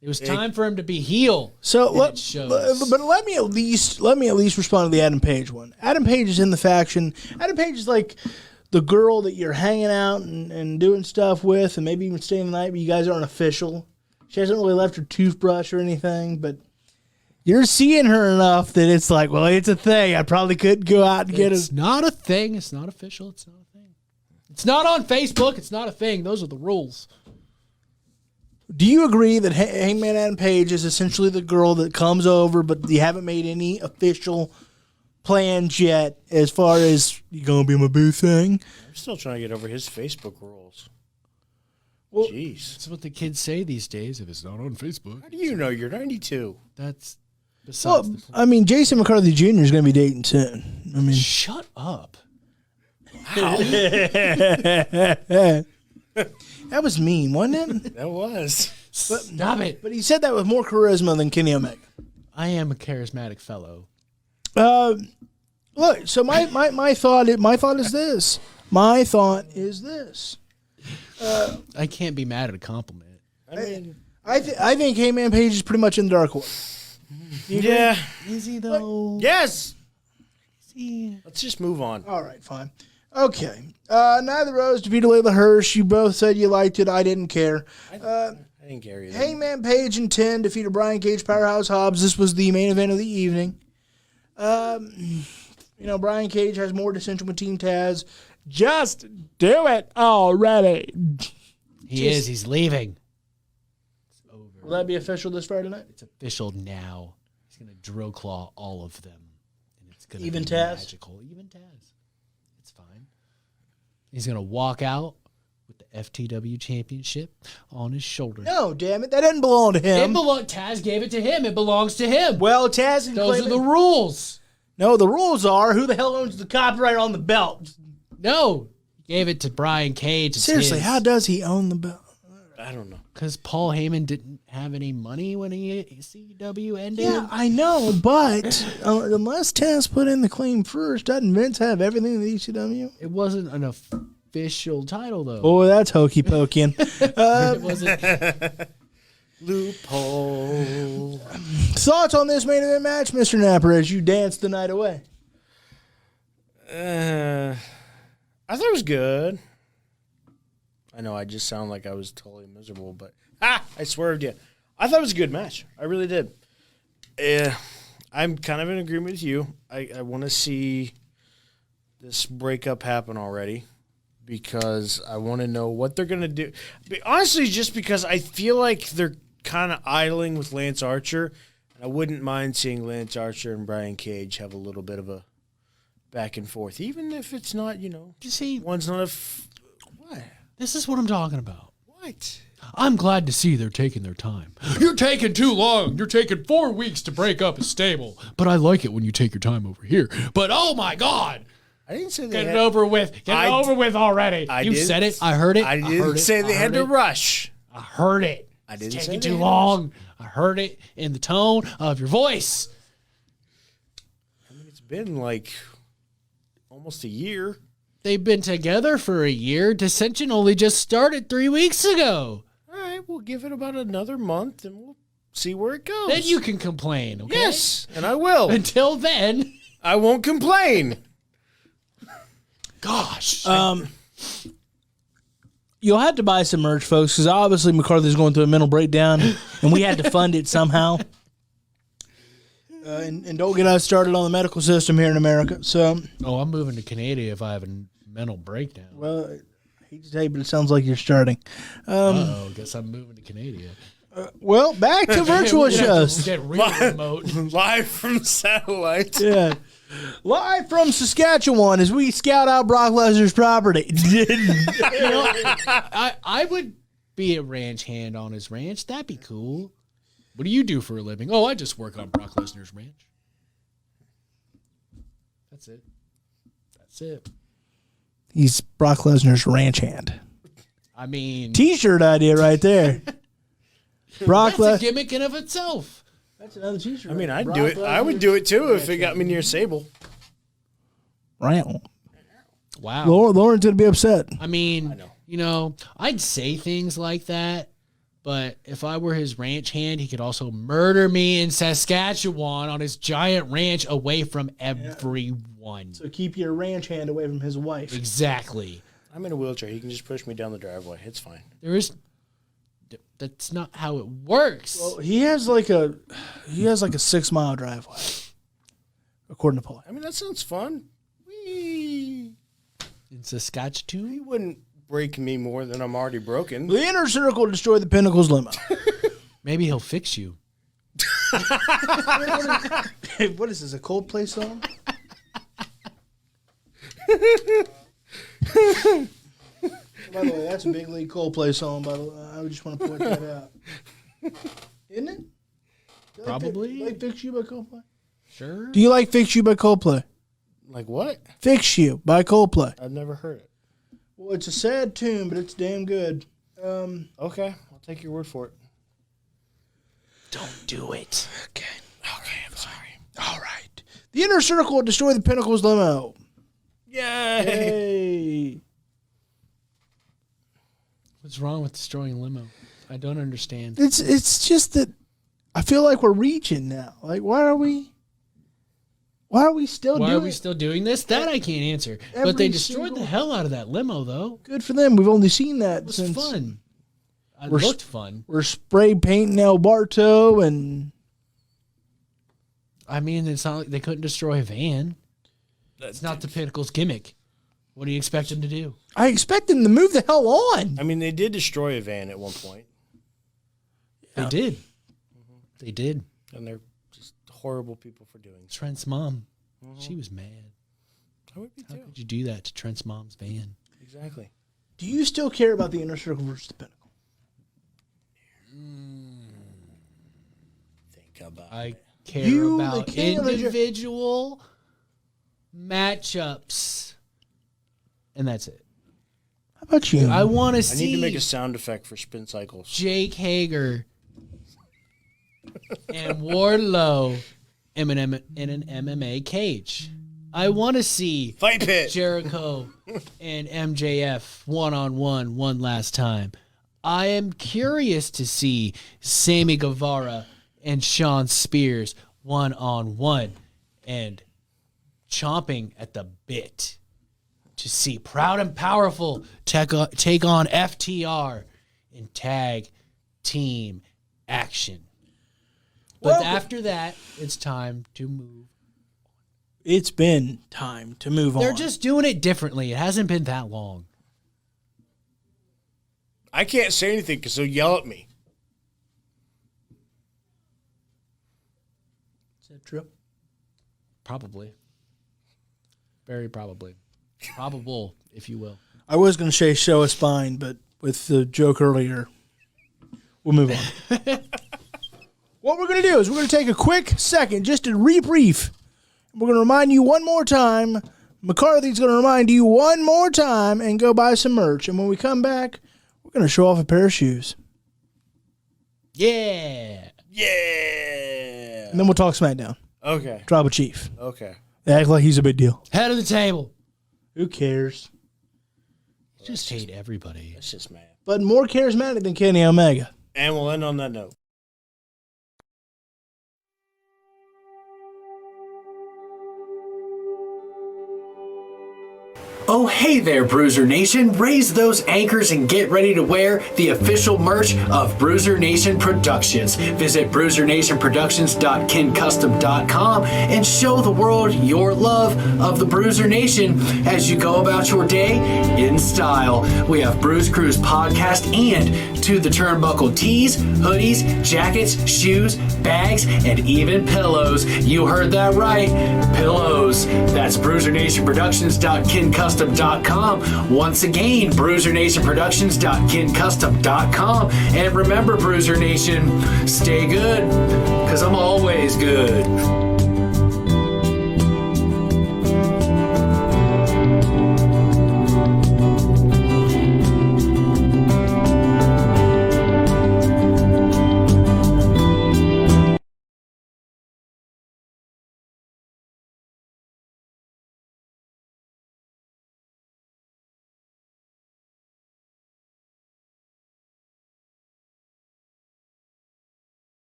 Speaker 3: It was time for him to be heel.
Speaker 1: So,
Speaker 3: And it shows.
Speaker 1: but let me at least respond to the Adam Page one. Adam Page is in the faction. Adam Page is like the girl that you're hanging out and doing stuff with, and maybe even staying the night, but you guys aren't official. She hasn't really left her toothbrush or anything, but you're seeing her enough that it's like, well, it's a thing. I probably could go out and get
Speaker 3: It's
Speaker 1: it.
Speaker 3: not a thing. It's not official. It's not a thing. It's not on Facebook. It's not a thing. Those are the rules.
Speaker 1: Do you agree that Hangman Adam Page is essentially the girl that comes over, but you haven't made any official plans yet as far as you gonna be my boo thing?
Speaker 2: I'm still trying to get over his Facebook rules.
Speaker 1: Well-
Speaker 2: Jeez.
Speaker 3: That's what the kids say these days. If it's not on Facebook,
Speaker 2: How do you know you're 92?
Speaker 3: that's besides
Speaker 1: Well,
Speaker 3: the point.
Speaker 1: I mean, Jason McCarthy Jr. is going to be dating soon. I mean,
Speaker 3: Shut up.
Speaker 1: that was mean, wasn't it?
Speaker 2: That was.
Speaker 3: Stop it.
Speaker 1: But he said that with more charisma than Kenny Omega.
Speaker 3: I am a charismatic fellow.
Speaker 1: Look, so my thought is this. My thought is this.
Speaker 3: I can't be mad at a compliment.
Speaker 2: I mean,
Speaker 1: I think Hangman Page is pretty much in the dark horse.
Speaker 2: yeah.
Speaker 3: Is he though?
Speaker 2: Yes.
Speaker 3: Is he?
Speaker 2: Let's just move on.
Speaker 1: All right, fine. Okay. Neither Rose defeated Layla Hirsch. You both said you liked it. I didn't care.
Speaker 2: I didn't care either.
Speaker 1: Hangman Page and 10 defeated Brian Cage, Powerhouse Hobbs. This was the main event of the evening. Brian Cage has more dissension with Team Taz. Just do it already.
Speaker 3: He is. He's leaving. It's over.
Speaker 1: Will that be official this Friday night?
Speaker 3: It's official now. He's gonna drill claw all of them, and it's gonna
Speaker 1: Even
Speaker 3: be
Speaker 1: Taz?
Speaker 3: magical. Even Taz. It's fine. He's gonna walk out with the FTW championship on his shoulder.
Speaker 1: No, damn it. That didn't belong to him.
Speaker 3: Taz gave it to him. It belongs to him.
Speaker 1: Well, Taz can
Speaker 3: Those
Speaker 1: claim
Speaker 3: are the
Speaker 1: it.
Speaker 3: rules.
Speaker 1: No, the rules are who the hell owns the copyright on the belt?
Speaker 3: No, he gave it to Brian Cage. It's
Speaker 1: Seriously, how does he own the belt?
Speaker 2: I don't know.
Speaker 3: Because Paul Heyman didn't have any money when CW ended.
Speaker 1: Yeah, I know, but unless Taz put in the claim first, doesn't Vince have everything in the ECW?
Speaker 3: It wasn't an official title though.
Speaker 1: Boy, that's hokey pokeying.
Speaker 3: It wasn't.
Speaker 2: Loophole.
Speaker 1: Thoughts on this main event match, Mr. Napper, as you danced the night away?
Speaker 2: I thought it was good. I know I just sound like I was totally miserable, but I swerved you. I thought it was a good match. I really did. I'm kind of in agreement with you. I want to see this breakup happen already because I want to know what they're going to do. But honestly, just because I feel like they're kind of idling with Lance Archer. I wouldn't mind seeing Lance Archer and Brian Cage have a little bit of a back and forth, even if it's not,
Speaker 3: You see,
Speaker 2: one's not what?
Speaker 3: this is what I'm talking about.
Speaker 2: What?
Speaker 3: I'm glad to see they're taking their time. You're taking too long. You're taking 4 weeks to break up a stable. But I like it when you take your time over here. But oh my God.
Speaker 2: I didn't say
Speaker 3: Get it over with. Get it over with already. You said it. I heard it.
Speaker 2: I didn't say they had to rush.
Speaker 3: I heard it.
Speaker 2: I didn't
Speaker 3: It's
Speaker 2: say
Speaker 3: taking
Speaker 2: they
Speaker 3: too
Speaker 2: had to
Speaker 3: long. I heard it in the tone of your voice.
Speaker 2: I mean, it's been like almost a year.
Speaker 3: They've been together for a year. Dissension only just started 3 weeks ago.
Speaker 2: All right, we'll give it about another month and we'll see where it goes.
Speaker 3: Then you can complain, okay?
Speaker 2: Yes, and I will.
Speaker 3: Until then,
Speaker 2: I won't complain.
Speaker 3: gosh.
Speaker 1: You'll have to buy some merch, folks, because obviously McCarthy's going through a mental breakdown, and we had to fund it somehow. And don't get us started on the medical system here in America. So,
Speaker 3: I'm moving to Canada if I have a mental breakdown.
Speaker 1: well, I hate to tell you, but it sounds like you're starting.
Speaker 3: Guess I'm moving to Canada.
Speaker 1: Well, back to virtual shows.
Speaker 3: Get real remote.
Speaker 2: Live from satellite.
Speaker 1: Yeah. Live from Saskatchewan as we scout out Brock Lesnar's property.
Speaker 3: I would be a ranch hand on his ranch. That'd be cool. What do you do for a living? Oh, I just work on Brock Lesnar's ranch. That's it. That's it.
Speaker 1: He's Brock Lesnar's ranch hand.
Speaker 3: I mean,
Speaker 1: T-shirt idea right there. Brock
Speaker 3: that's a
Speaker 1: Lesnar.
Speaker 3: gimmick in of itself.
Speaker 1: That's another T-shirt.
Speaker 2: I mean, I'd do it. I would do it too if it got me near Sable.
Speaker 1: Right.
Speaker 3: Wow.
Speaker 1: Lauren's gonna be upset.
Speaker 3: I mean,
Speaker 2: I know.
Speaker 3: I'd say things like that, but if I were his ranch hand, he could also murder me in Saskatchewan on his giant ranch away from everyone.
Speaker 1: So keep your ranch hand away from his wife.
Speaker 3: Exactly.
Speaker 2: I'm in a wheelchair. He can just push me down the driveway. It's fine.
Speaker 3: That's not how it works.
Speaker 1: Well, he has like a 6 mile driveway, according to Paul.
Speaker 2: I mean, that sounds fun. Whee!
Speaker 3: In Saskatchewan?
Speaker 2: He wouldn't break me more than I'm already broken.
Speaker 1: The inner circle destroyed the Pinnacle's limo.
Speaker 3: Maybe he'll fix you.
Speaker 1: What is this, a Coldplay song? By the way, that's a big league Coldplay song, by the way. I just want to point that out. Isn't it?
Speaker 3: Probably.
Speaker 1: Like Fix You by Coldplay?
Speaker 3: Sure.
Speaker 1: Do you like Fix You by Coldplay?
Speaker 2: Like what?
Speaker 1: Fix You by Coldplay.
Speaker 2: I've never heard it.
Speaker 1: Well, it's a sad tune, but it's damn good.
Speaker 2: Okay, I'll take your word for it.
Speaker 3: Don't do it.
Speaker 1: Okay,
Speaker 2: I'm sorry.
Speaker 1: all right. The inner circle destroyed the Pinnacle's limo.
Speaker 2: Yay!
Speaker 1: Hey.
Speaker 3: What's wrong with destroying a limo? I don't understand.
Speaker 1: It's just that I feel like we're reaching now. Like, why are we still
Speaker 3: Why
Speaker 1: doing
Speaker 3: are we still doing this? That I can't answer.
Speaker 1: Every
Speaker 3: But they destroyed
Speaker 1: single-
Speaker 3: the hell out of that limo, though.
Speaker 1: Good for them. We've only seen that
Speaker 3: It was
Speaker 1: since
Speaker 3: fun. It
Speaker 1: We're
Speaker 3: looked fun.
Speaker 1: we're spray painting El Barto, and
Speaker 3: I mean, it's not like they couldn't destroy a van. That's not the Pinnacle's gimmick. What do you expect them to do?
Speaker 1: I expect them to move the hell on.
Speaker 2: I mean, they did destroy a van at one point,
Speaker 3: They did. They did.
Speaker 2: and they're just horrible people for doing so.
Speaker 3: Trent's mom. She was mad.
Speaker 2: I would be
Speaker 3: How
Speaker 2: too.
Speaker 3: could you do that to Trent's mom's van?
Speaker 2: Exactly.
Speaker 1: Do you still care about the inner circle versus the Pinnacle?
Speaker 2: Think about
Speaker 3: I
Speaker 2: it.
Speaker 3: care
Speaker 1: You, the
Speaker 3: about
Speaker 1: king of the
Speaker 3: individual matchups. And that's it.
Speaker 1: How about you?
Speaker 3: I want to
Speaker 2: I
Speaker 3: see
Speaker 2: need to make a sound effect for spin cycles.
Speaker 3: Jake Hager and Wardlow in an MMA cage. I want to see
Speaker 2: Fight pit.
Speaker 3: Jericho and MJF one-on-one one last time. I am curious to see Sammy Guevara and Sean Spears one-on-one and chomping at the bit. to see Proud and Powerful take on FTR in tag team action. But after that, it's time to move.
Speaker 1: It's been time to move on.
Speaker 3: They're just doing it differently. It hasn't been that long.
Speaker 2: I can't say anything because they'll yell at me.
Speaker 1: Is that true?
Speaker 3: Probably. Very probably. Probable, if you will.
Speaker 1: I was going to say show a spine, but with the joke earlier, we'll move on. What we're going to do is we're going to take a quick second just to rebrief. We're going to remind you one more time. McCarthy's going to remind you one more time and go buy some merch. And when we come back, we're going to show off a pair of shoes.
Speaker 3: Yeah.
Speaker 2: Yeah.
Speaker 1: And then we'll talk SmackDown.
Speaker 2: Okay.
Speaker 1: Tribal Chief.
Speaker 2: Okay.
Speaker 1: They act like he's a big deal.
Speaker 3: Head of the table.
Speaker 1: Who cares?
Speaker 3: Just hate everybody.
Speaker 2: That's just mad.
Speaker 1: But more charismatic than Kenny Omega.
Speaker 2: And we'll end on that note.
Speaker 4: Oh, hey there, Bruiser Nation. Raise those anchors and get ready to wear the official merch of Bruiser Nation Productions. Visit bruisernationproductions.kincustom.com and show the world your love of the Bruiser Nation as you go about your day in style. We have Bruise Cruise podcast and To the Turnbuckle tees, hoodies, jackets, shoes, bags, and even pillows. You heard that right. Pillows. That's bruisernationproductions.kincustom.com. Once again, bruisernationproductions.kincustom.com. And remember, Bruiser Nation, stay good, because I'm always good.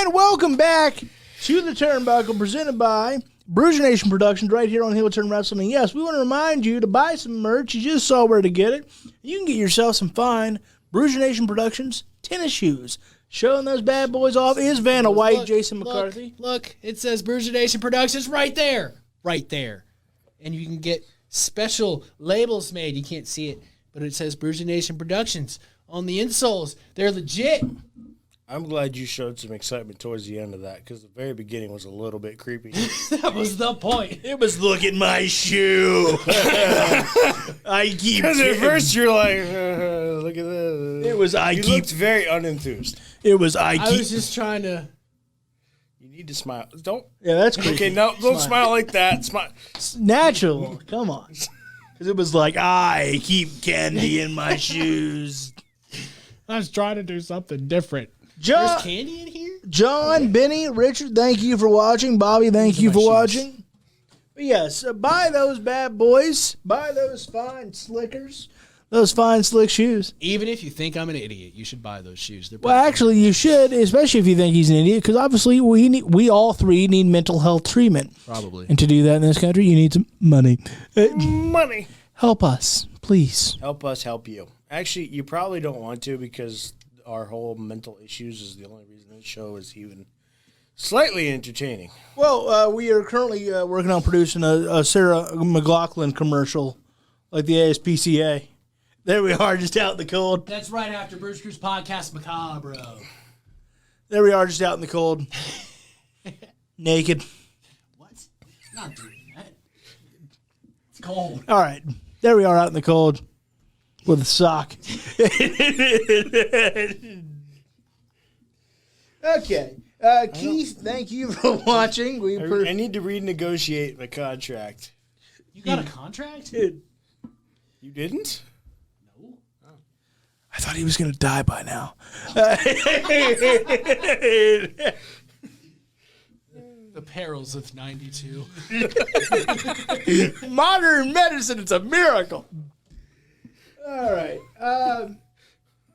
Speaker 1: And welcome back to the Turnbuckle, presented by Bruiser Nation Productions, right here on Heel Turn Wrestling. And yes, we want to remind you to buy some merch. You just saw where to get it. You can get yourself some fine Bruiser Nation Productions tennis shoes. Showing those bad boys off is Vanna White, Jason McCarthy.
Speaker 3: Look, it says Bruiser Nation Productions right there. Right there. And you can get special labels made. You can't see it, but it says Bruiser Nation Productions on the insoles. They're legit.
Speaker 2: I'm glad you showed some excitement towards the end of that because the very beginning was a little bit creepy.
Speaker 3: That was the point.
Speaker 1: It was, look at my shoe. I keep.
Speaker 2: Because at first you're like, look at this.
Speaker 1: It was
Speaker 2: You looked very unenthused.
Speaker 1: It was
Speaker 3: I was just trying to.
Speaker 2: You need to smile. Don't.
Speaker 1: Yeah, that's creepy.
Speaker 2: Okay, no, don't smile like that. Smile.
Speaker 1: Natural. Come on. Because it was like, I keep candy in my shoes.
Speaker 3: I was trying to do something different.
Speaker 1: John,
Speaker 3: There's candy in here?
Speaker 1: John, Benny, Richard, thank you for watching. Bobby, thank you for watching. But yes, buy those bad boys. Buy those fine slickers. Those fine slick shoes.
Speaker 3: Even if you think I'm an idiot, you should buy those shoes. They're
Speaker 1: Well, actually, you should, especially if you think he's an idiot, because obviously we all three need mental health treatment.
Speaker 3: probably.
Speaker 1: And to do that in this country, you need some money.
Speaker 2: Money.
Speaker 1: Help us, please.
Speaker 2: Help us help you. Actually, you probably don't want to because our whole mental issues is the only reason this show is even slightly entertaining.
Speaker 1: Well, we are currently working on producing a Sarah McLaughlin commercial, like the ASPCA. There we are, just out in the cold.
Speaker 3: That's right after Bruce Cruz Podcast Macabre.
Speaker 1: There we are, just out in the cold. Naked.
Speaker 3: What? Not doing that. It's cold.
Speaker 1: All right. There we are out in the cold with a sock. Okay. Keith, thank you for watching.
Speaker 2: I need to renegotiate my contract.
Speaker 3: You got a contract?
Speaker 1: Dude,
Speaker 2: You didn't?
Speaker 3: No.
Speaker 1: I thought he was going to die by now.
Speaker 3: The perils of 92.
Speaker 1: Modern medicine, it's a miracle. All right.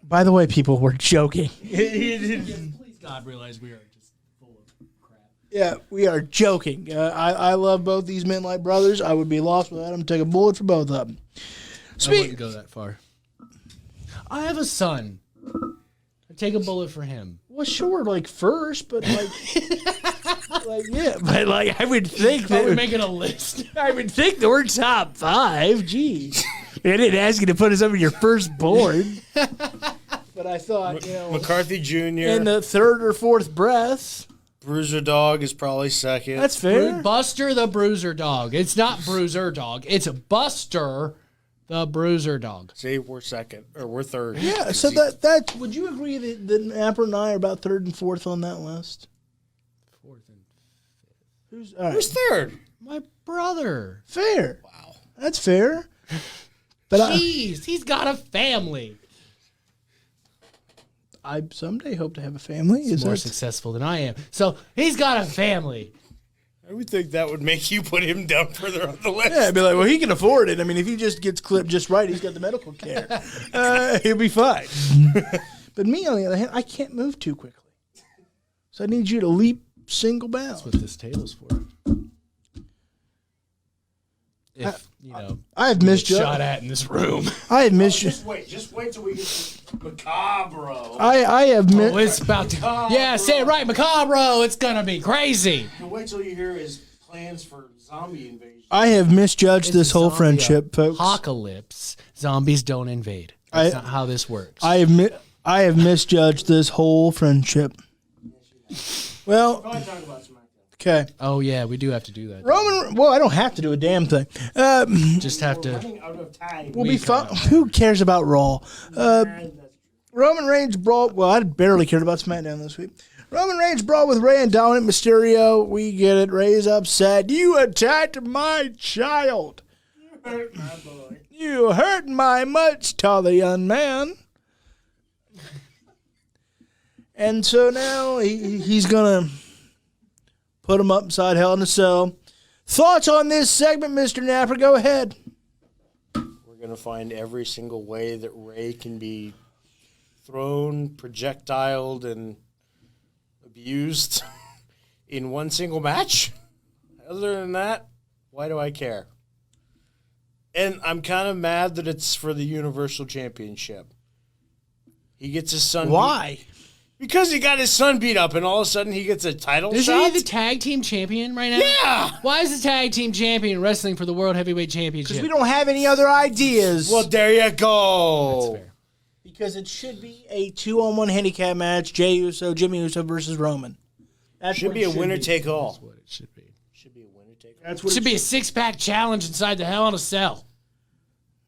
Speaker 1: By the way, people, we're joking.
Speaker 3: Please God realize we are just full of crap.
Speaker 1: Yeah, we are joking. I love both these men like brothers. I would be lost without them. Take a bullet for both of them.
Speaker 3: I wouldn't go that far. I have a son. I'd take a bullet for him.
Speaker 1: Well, sure, like first, but like, but like I would think
Speaker 3: Are we
Speaker 1: that
Speaker 3: making a list?
Speaker 1: I would think that we're top 5. Geez, I didn't ask you to put us up in your firstborn, but I thought
Speaker 2: McCarthy Jr.
Speaker 1: in the third or fourth breath.
Speaker 2: Bruiser Dog is probably second.
Speaker 1: That's fair.
Speaker 3: Buster the Bruiser Dog. It's not Bruiser Dog. It's Buster the Bruiser Dog.
Speaker 2: See, we're second or we're third.
Speaker 1: Yeah. So that would you agree that Napper and I are about third and fourth on that list?
Speaker 3: Fourth and
Speaker 1: Who's all right?
Speaker 2: Who's third?
Speaker 3: my brother.
Speaker 1: Fair. Wow. That's fair. But
Speaker 3: Jeez, he's got a family.
Speaker 1: I someday hope to have a family.
Speaker 3: He's more successful than I am. So he's got a family.
Speaker 2: I would think that would make you put him down further on the list.
Speaker 1: Yeah, I'd be like, well, he can afford it. I mean, if he just gets clipped just right, he's got the medical care. He'll be fine. But me, on the other hand, I can't move too quickly. So I need you to leap single bound.
Speaker 3: That's what this table's for. If,
Speaker 1: I have
Speaker 3: shot
Speaker 1: misjudged.
Speaker 3: at in this room.
Speaker 1: I have misjudged.
Speaker 2: Just wait till we get to Macabro.
Speaker 1: I have
Speaker 3: Oh, it's about to. Yeah, say it right, Macabro. It's going to be crazy.
Speaker 2: Wait till you hear his plans for zombie invasion.
Speaker 1: I have misjudged this whole
Speaker 3: Zombie
Speaker 1: friendship, folks.
Speaker 3: Apocalypse. Zombies don't invade. That's not how this works.
Speaker 1: I have misjudged this whole friendship. Well, okay.
Speaker 3: Oh, yeah, we do have to do that.
Speaker 1: Roman, well, I don't have to do a damn thing.
Speaker 3: Just have to.
Speaker 2: Out of time.
Speaker 1: We'll be fine. Who cares about Raw? Roman Reigns brawl. Well, I barely cared about SmackDown this week. Roman Reigns brawl with Rey and Dominic Mysterio. We get it. Rey's upset. You attacked my child.
Speaker 2: You hurt my boy.
Speaker 1: You hurt my much taller young man. And so now he's gonna put him upside Hell in a Cell. Thoughts on this segment, Mr. Napper? Go ahead.
Speaker 2: We're going to find every single way that Rey can be thrown, projectiled, and abused in one single match. Other than that, why do I care? And I'm kind of mad that it's for the Universal Championship. He gets his son.
Speaker 1: Why?
Speaker 2: Because he got his son beat up, and all of a sudden he gets a title
Speaker 3: Isn't
Speaker 2: shot.
Speaker 3: he the tag team champion right now?
Speaker 2: Yeah.
Speaker 3: Why is the tag team champion wrestling for the World Heavyweight Championship?
Speaker 1: Because we don't have any other ideas.
Speaker 2: Well, there you go.
Speaker 3: That's fair.
Speaker 1: Because it should be a 2-on-1 handicap match. Jey Uso, Jimmy Uso versus Roman. That
Speaker 2: Should be a winner take all.
Speaker 3: That's what it should be.
Speaker 2: Should be a winner take all.
Speaker 1: That's
Speaker 3: It
Speaker 1: what
Speaker 3: should be a six-pack challenge inside the Hell in a Cell.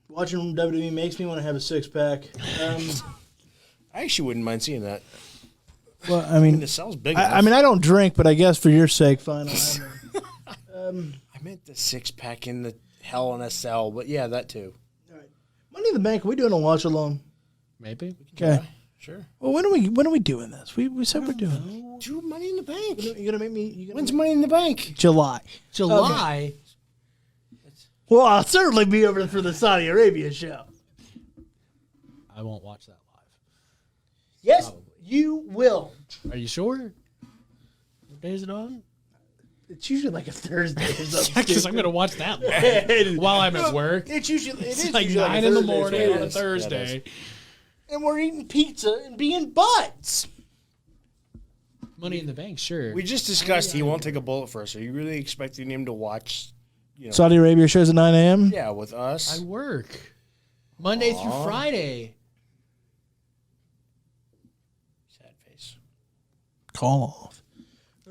Speaker 1: Watching WWE makes me want to have a 6-pack.
Speaker 2: I actually wouldn't mind seeing that.
Speaker 1: Well, I mean,
Speaker 2: The cell's big
Speaker 1: I
Speaker 2: enough.
Speaker 1: mean, I don't drink, but I guess for your sake, fine.
Speaker 2: I meant the 6-pack in the Hell in a Cell, but yeah, that too.
Speaker 1: Money in the Bank. Are we doing a watch along?
Speaker 3: Maybe.
Speaker 1: Okay.
Speaker 2: Sure.
Speaker 1: Well, when are we doing this? We said we're doing.
Speaker 2: Do Money in the Bank.
Speaker 1: You're gonna make me.
Speaker 2: When's Money in the Bank?
Speaker 1: July?
Speaker 3: July.
Speaker 1: Well, I'll certainly be over for the Saudi Arabia show.
Speaker 3: I won't watch that live.
Speaker 1: Yes, you will.
Speaker 3: Are you sure? What day is it on?
Speaker 1: It's usually like a Thursday or something.
Speaker 3: Because I'm going to watch that live while I'm at work.
Speaker 1: It's usually
Speaker 3: It's like
Speaker 1: usually
Speaker 3: 9
Speaker 1: a
Speaker 3: in the
Speaker 1: Thursday,
Speaker 3: morning
Speaker 1: so
Speaker 3: on
Speaker 1: it
Speaker 3: a
Speaker 1: is.
Speaker 3: Thursday.
Speaker 1: And we're eating pizza and being butts.
Speaker 3: Money in the Bank, sure.
Speaker 2: We just discussed he won't take a bullet for us. Are you really expecting him to watch,
Speaker 1: Saudi Arabia shows at 9 a.m.
Speaker 2: yeah, with us?
Speaker 3: I work Monday through Friday.
Speaker 2: Sad face.
Speaker 1: Call off.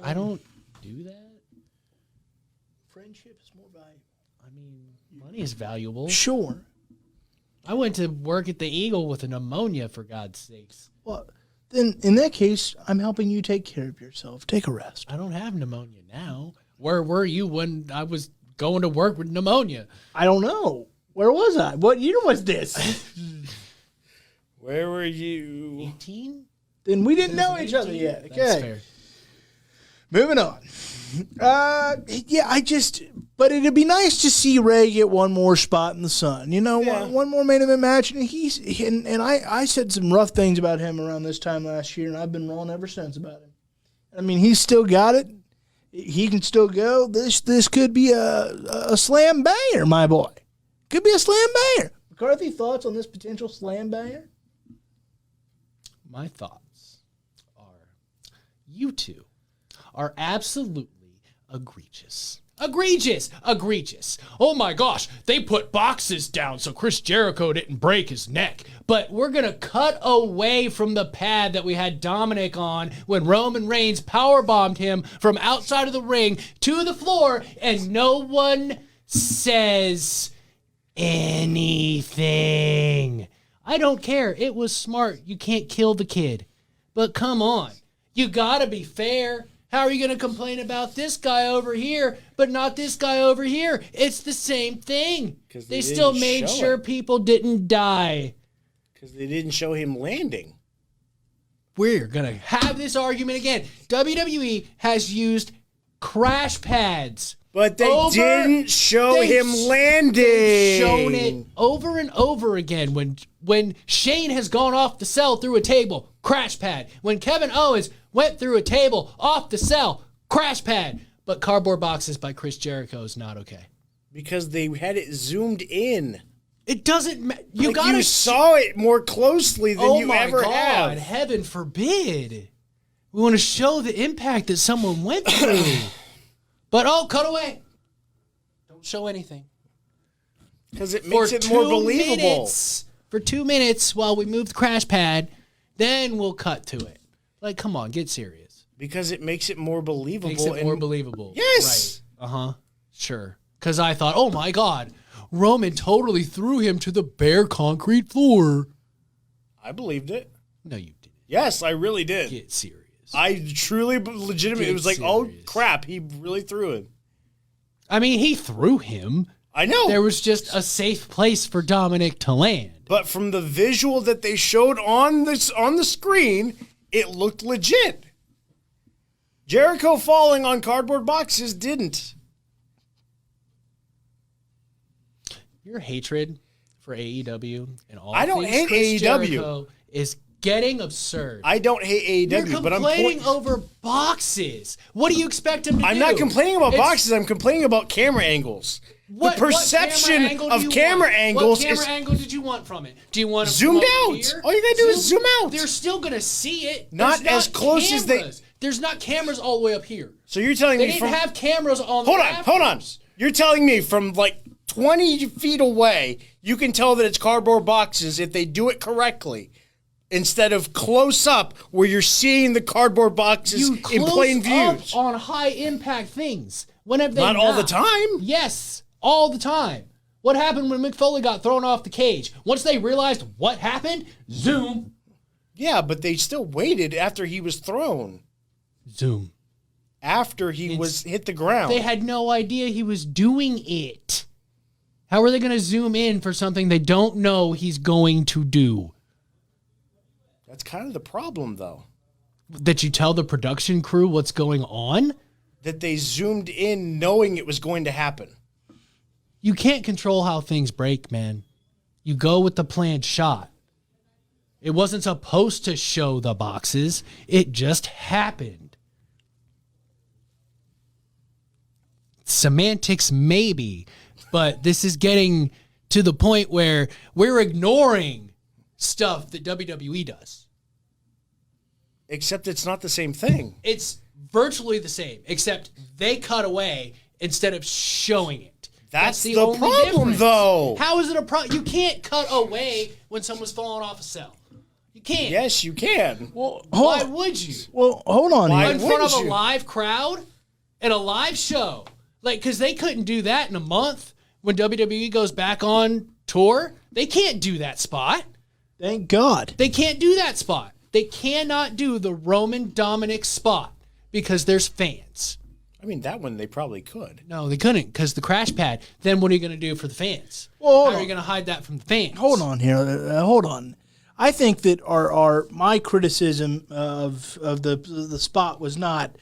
Speaker 3: I don't do that.
Speaker 1: Friendship is more valuable.
Speaker 3: I mean, money is valuable.
Speaker 1: Sure.
Speaker 3: I went to work at the Eagle with a pneumonia, for God's sakes.
Speaker 1: Well, then in that case, I'm helping you take care of yourself. Take a rest.
Speaker 3: I don't have pneumonia now. Where were you when I was going to work with pneumonia?
Speaker 1: I don't know. Where was I? What year was this?
Speaker 2: Where were you?
Speaker 3: 18?
Speaker 1: Then we didn't know each other yet. Okay.
Speaker 3: That's fair.
Speaker 1: Moving on. Yeah, But it'd be nice to see Ray get one more spot in the sun. You know, one more main event match. And I said some rough things about him around this time last year, and I've been wrong ever since about him. I mean, he's still got it. He can still go. This could be a slam banger, my boy. Could be a slam banger. McCarthy, thoughts on this potential slam banger?
Speaker 3: My thoughts are you two are absolutely egregious. Egregious. Oh my gosh, they put boxes down so Chris Jericho didn't break his neck. But we're going to cut away from the pad that we had Dominic on when Roman Reigns powerbombed him from outside of the ring to the floor, and no one says anything. I don't care. It was smart. You can't kill the kid. But come on. You got to be fair. How are you going to complain about this guy over here, but not this guy over here? It's the same thing. They still made sure people didn't die.
Speaker 2: Because they didn't show him landing.
Speaker 3: We're going to have this argument again. WWE has used crash pads.
Speaker 2: But they didn't show him landing.
Speaker 3: They've shown it over and over again. When Shane has gone off the cell through a table, crash pad. When Kevin Owens went through a table, off the cell, crash pad. But cardboard boxes by Chris Jericho is not okay.
Speaker 2: Because they had it zoomed in.
Speaker 3: It doesn't matter. You
Speaker 2: saw it more closely than you ever have.
Speaker 3: Oh my God, heaven forbid. We want to show the impact that someone went through. But cut away. Don't show anything.
Speaker 2: Because it makes it more believable.
Speaker 3: For 2 minutes while we move the crash pad, then we'll cut to it. Like, come on, get serious.
Speaker 2: Because it makes it more believable.
Speaker 3: Right.
Speaker 2: Yes.
Speaker 3: Sure. Because I thought, oh my God, Roman totally threw him to the bare concrete floor.
Speaker 2: I believed it.
Speaker 3: No, you didn't.
Speaker 2: Yes, I really did.
Speaker 3: Get serious.
Speaker 2: I truly, legitimately, it was like, serious. Oh crap, he really threw him.
Speaker 3: I mean, he threw him.
Speaker 2: I know.
Speaker 3: There was just a safe place for Dominic to land.
Speaker 2: But from the visual that they showed on the screen, it looked legit. Jericho falling on cardboard boxes didn't.
Speaker 3: Your hatred for AEW and all
Speaker 2: I don't hate
Speaker 3: Chris
Speaker 2: AEW.
Speaker 3: Jericho is getting absurd.
Speaker 2: I don't hate AEW,
Speaker 3: You're
Speaker 2: but I'm
Speaker 3: complaining over boxes. What do you expect him to do?
Speaker 2: I'm not complaining about boxes. I'm complaining about camera angles. The perception of camera angles
Speaker 3: is... What camera angle did you want from it? Do you want it
Speaker 2: zoomed out?
Speaker 3: Here?
Speaker 2: All you gotta do is zoom out.
Speaker 3: They're still gonna see it.
Speaker 2: Not as close as they...
Speaker 3: There's not cameras all the way up here.
Speaker 2: So you're telling me
Speaker 3: they didn't have cameras on the
Speaker 2: Hold on. You're telling me from like 20 feet away, you can tell that it's cardboard boxes if they do it correctly. Instead of close up, where you're seeing the cardboard boxes in plain views.
Speaker 3: On high impact things. When have they
Speaker 2: not all the time?
Speaker 3: Yes, all the time. What happened when Mick Foley got thrown off the cage? Once they realized what happened, zoom.
Speaker 2: Yeah, but they still waited after he was thrown.
Speaker 3: Zoom.
Speaker 2: After he was hit the ground.
Speaker 3: They had no idea he was doing it. How are they going to zoom in for something they don't know he's going to do?
Speaker 2: That's kind of the problem, though.
Speaker 3: That you tell the production crew what's going on?
Speaker 2: That they zoomed in knowing it was going to happen.
Speaker 3: You can't control how things break, man. You go with the planned shot. It wasn't supposed to show the boxes. It just happened. Semantics, maybe, but this is getting to the point where we're ignoring stuff that WWE does.
Speaker 2: Except it's not the same thing.
Speaker 3: It's virtually the same, except they cut away instead of showing it.
Speaker 2: That's the problem, though.
Speaker 3: How is it a problem? You can't cut away when someone's falling off a cell. You can't.
Speaker 2: Yes, you can.
Speaker 1: Well,
Speaker 3: why would you?
Speaker 1: Well, hold on.
Speaker 3: In front of a live crowd and a live show. Like, because they couldn't do that in a month when WWE goes back on tour. They can't do that spot.
Speaker 1: Thank God.
Speaker 3: They can't do that spot. They cannot do the Roman Dominic spot because there's fans.
Speaker 2: I mean, that one they probably could.
Speaker 3: No, they couldn't because the crash pad. Then what are you going to do for the fans?
Speaker 1: Well,
Speaker 3: how are you going to hide that from the fans?
Speaker 1: Hold on here. Hold on. I think that my criticism of the spot was not,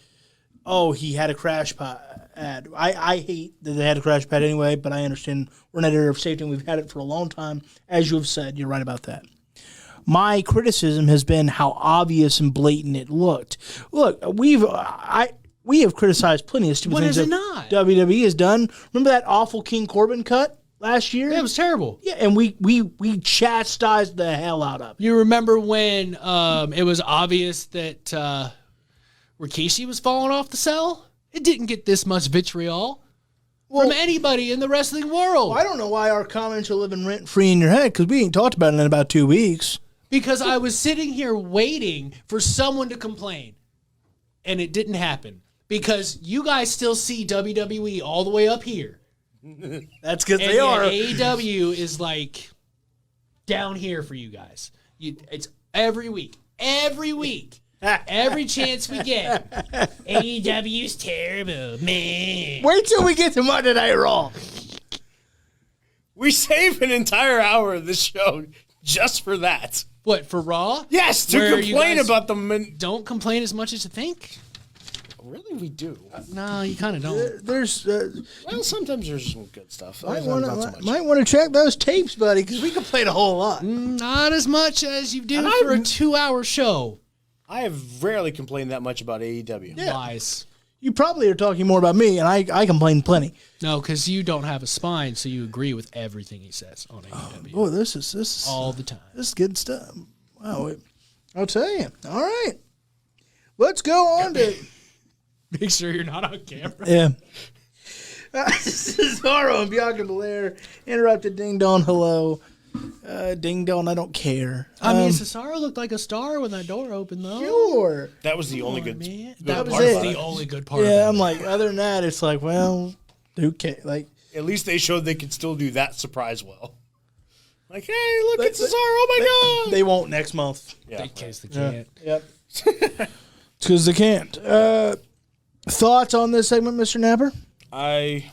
Speaker 1: oh, he had a crash pad. add. I hate that they had a crash pad anyway, but I understand we're in that era of safety and we've had it for a long time. As you have said, you're right about that. My criticism has been how obvious and blatant it looked. Look, we have criticized plenty of stupid things
Speaker 3: What is it not?
Speaker 1: WWE has done. Remember that awful King Corbin cut last year?
Speaker 3: Yeah, it was terrible.
Speaker 1: Yeah, and we chastised the hell out of it.
Speaker 3: You remember when it was obvious that Rikishi was falling off the cell? It didn't get this much vitriol from anybody in the wrestling world.
Speaker 1: Well, I don't know why our comments are living rent-free in your head, because we ain't talked about it in about 2 weeks.
Speaker 3: Because I was sitting here waiting for someone to complain, and it didn't happen. Because you guys still see WWE all the way up here.
Speaker 1: That's because
Speaker 3: And
Speaker 1: they are.
Speaker 3: AEW is like down here for you guys. It's every week. Every week. Every chance we get. AEW's terrible, man.
Speaker 1: Wait till we get to Monday Night Raw.
Speaker 2: We save an entire hour of this show just for that.
Speaker 3: What, for Raw?
Speaker 2: Yes, to
Speaker 3: Where you
Speaker 2: complain
Speaker 3: guys
Speaker 2: about them.
Speaker 3: Don't complain as much as you think.
Speaker 2: Really, we do.
Speaker 3: No, you kind of don't.
Speaker 1: There's
Speaker 2: Well, sometimes there's some good stuff. Not so much.
Speaker 1: might want to check those tapes, buddy, because we complain a whole lot.
Speaker 3: Not as much as you do
Speaker 2: And
Speaker 3: for a 2-hour show.
Speaker 2: I have rarely complained that much about AEW.
Speaker 1: Yeah.
Speaker 3: Lies.
Speaker 1: You probably are talking more about me, and I complain plenty.
Speaker 3: No, because you don't have a spine, so you agree with everything he says on AEW.
Speaker 1: Boy, this is
Speaker 3: all the time.
Speaker 1: This is good stuff. Wow, I'll tell you. All right, let's go on to.
Speaker 3: Make sure you're not on camera.
Speaker 1: Yeah. Cesaro and Bianca Belair interrupted Ding Dong. Hello. Ding Dong, I don't care.
Speaker 3: I mean, Cesaro looked like a star when that door opened, though.
Speaker 1: Sure.
Speaker 2: That was the only good.
Speaker 3: Man.
Speaker 2: good
Speaker 3: That was
Speaker 2: part about
Speaker 3: the
Speaker 2: it.
Speaker 3: only good part.
Speaker 1: Yeah,
Speaker 3: about
Speaker 1: I'm like, other than that, it's like, well, who cares? Like,
Speaker 2: At least they showed they could still do that surprise well. Like, hey, look at Cesaro! Oh my god!
Speaker 1: they won't next month.
Speaker 2: Yeah.
Speaker 3: In case they can't.
Speaker 1: Yep. It's because they can't. Thoughts on this segment, Mr. Napper?
Speaker 2: I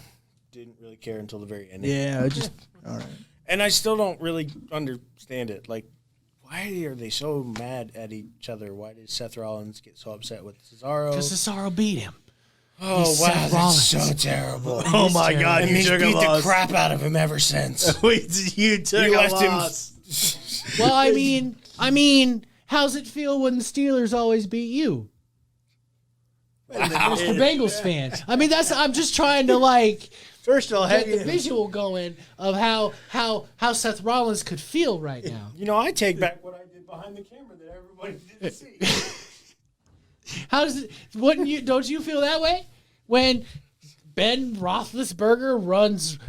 Speaker 2: didn't really care until the very end.
Speaker 1: Yeah, I just all right.
Speaker 2: And I still don't really understand it. Like, why are they so mad at each other? Why did Seth Rollins get so upset with Cesaro?
Speaker 3: Because Cesaro beat him.
Speaker 2: Oh,
Speaker 3: He's
Speaker 2: wow,
Speaker 3: Seth
Speaker 2: that's
Speaker 3: Rollins.
Speaker 2: so terrible.
Speaker 1: Oh my God,
Speaker 2: And
Speaker 1: you
Speaker 2: he's
Speaker 1: took a
Speaker 2: beat the
Speaker 1: loss.
Speaker 2: crap out of him ever since.
Speaker 1: You took
Speaker 2: You
Speaker 1: a
Speaker 2: left
Speaker 1: loss.
Speaker 2: him.
Speaker 3: Well, I mean, how's it feel when the Steelers always beat you? As the Bengals fan. I mean, I'm just trying to like
Speaker 1: First of all,
Speaker 3: get the visual going of how Seth Rollins could feel right now.
Speaker 2: You know, I take back what I did behind the camera that everybody didn't see.
Speaker 3: How does it? Don't you feel that way when Ben Roethlisberger runs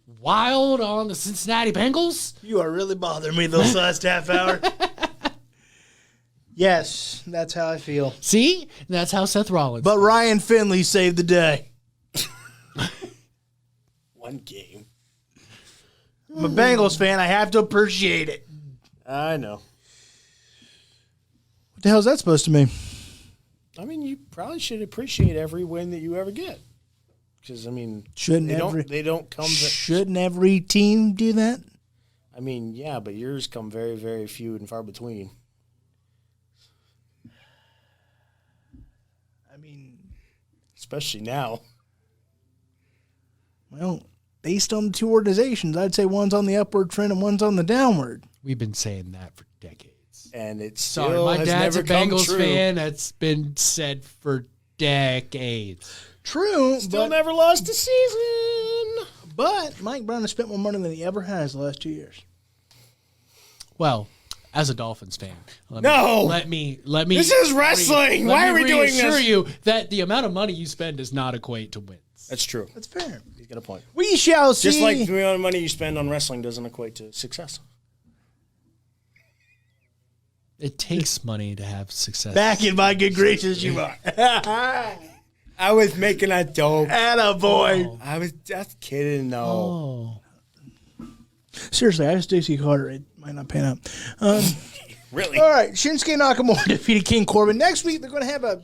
Speaker 3: wild on the Cincinnati Bengals?
Speaker 1: You are really bothering me this last half hour. Yes, that's how I feel.
Speaker 3: See, that's how Seth Rollins.
Speaker 1: But Ryan Finley saved the day.
Speaker 2: One game.
Speaker 1: I'm a Bengals fan. I have to appreciate it.
Speaker 2: I know.
Speaker 1: What the hell is that supposed to mean?
Speaker 2: I mean, you probably should appreciate every win that you ever get. Because, I mean,
Speaker 1: Shouldn't
Speaker 2: they don't come...
Speaker 1: Shouldn't every team do that?
Speaker 2: I mean, yeah, but yours come very, very few and far between.
Speaker 1: I mean,
Speaker 2: Especially now.
Speaker 1: well, based on the two organizations, I'd say one's on the upward trend and one's on the downward.
Speaker 3: We've been saying that for decades.
Speaker 2: And it
Speaker 3: Sorry,
Speaker 2: still
Speaker 3: my
Speaker 2: has
Speaker 3: dad's
Speaker 2: never
Speaker 3: a
Speaker 2: come
Speaker 3: Bengals
Speaker 2: true.
Speaker 3: fan. That's been said for decades.
Speaker 1: True,
Speaker 2: Still never lost a season.
Speaker 1: but Mike Brown has spent more money than he ever has the last 2 years.
Speaker 3: Well, as a Dolphins fan, let me.
Speaker 2: This is wrestling. Why are we doing
Speaker 3: reassure
Speaker 2: this?
Speaker 3: you that the amount of money you spend does not equate to wins.
Speaker 2: That's true.
Speaker 1: That's fair.
Speaker 2: He's got a point.
Speaker 1: We shall see.
Speaker 2: Just like the amount of money you spend on wrestling doesn't equate to success.
Speaker 3: It takes money to have success.
Speaker 1: Back in my good graces, you are.
Speaker 2: I was making a joke.
Speaker 1: Attaboy.
Speaker 2: I was just kidding, though.
Speaker 3: Oh,
Speaker 1: Seriously, I have Stacey Carter. It might not pan out.
Speaker 2: Really?
Speaker 1: All right, Shinsuke Nakamura defeated King Corbin. Next week, they're going to have a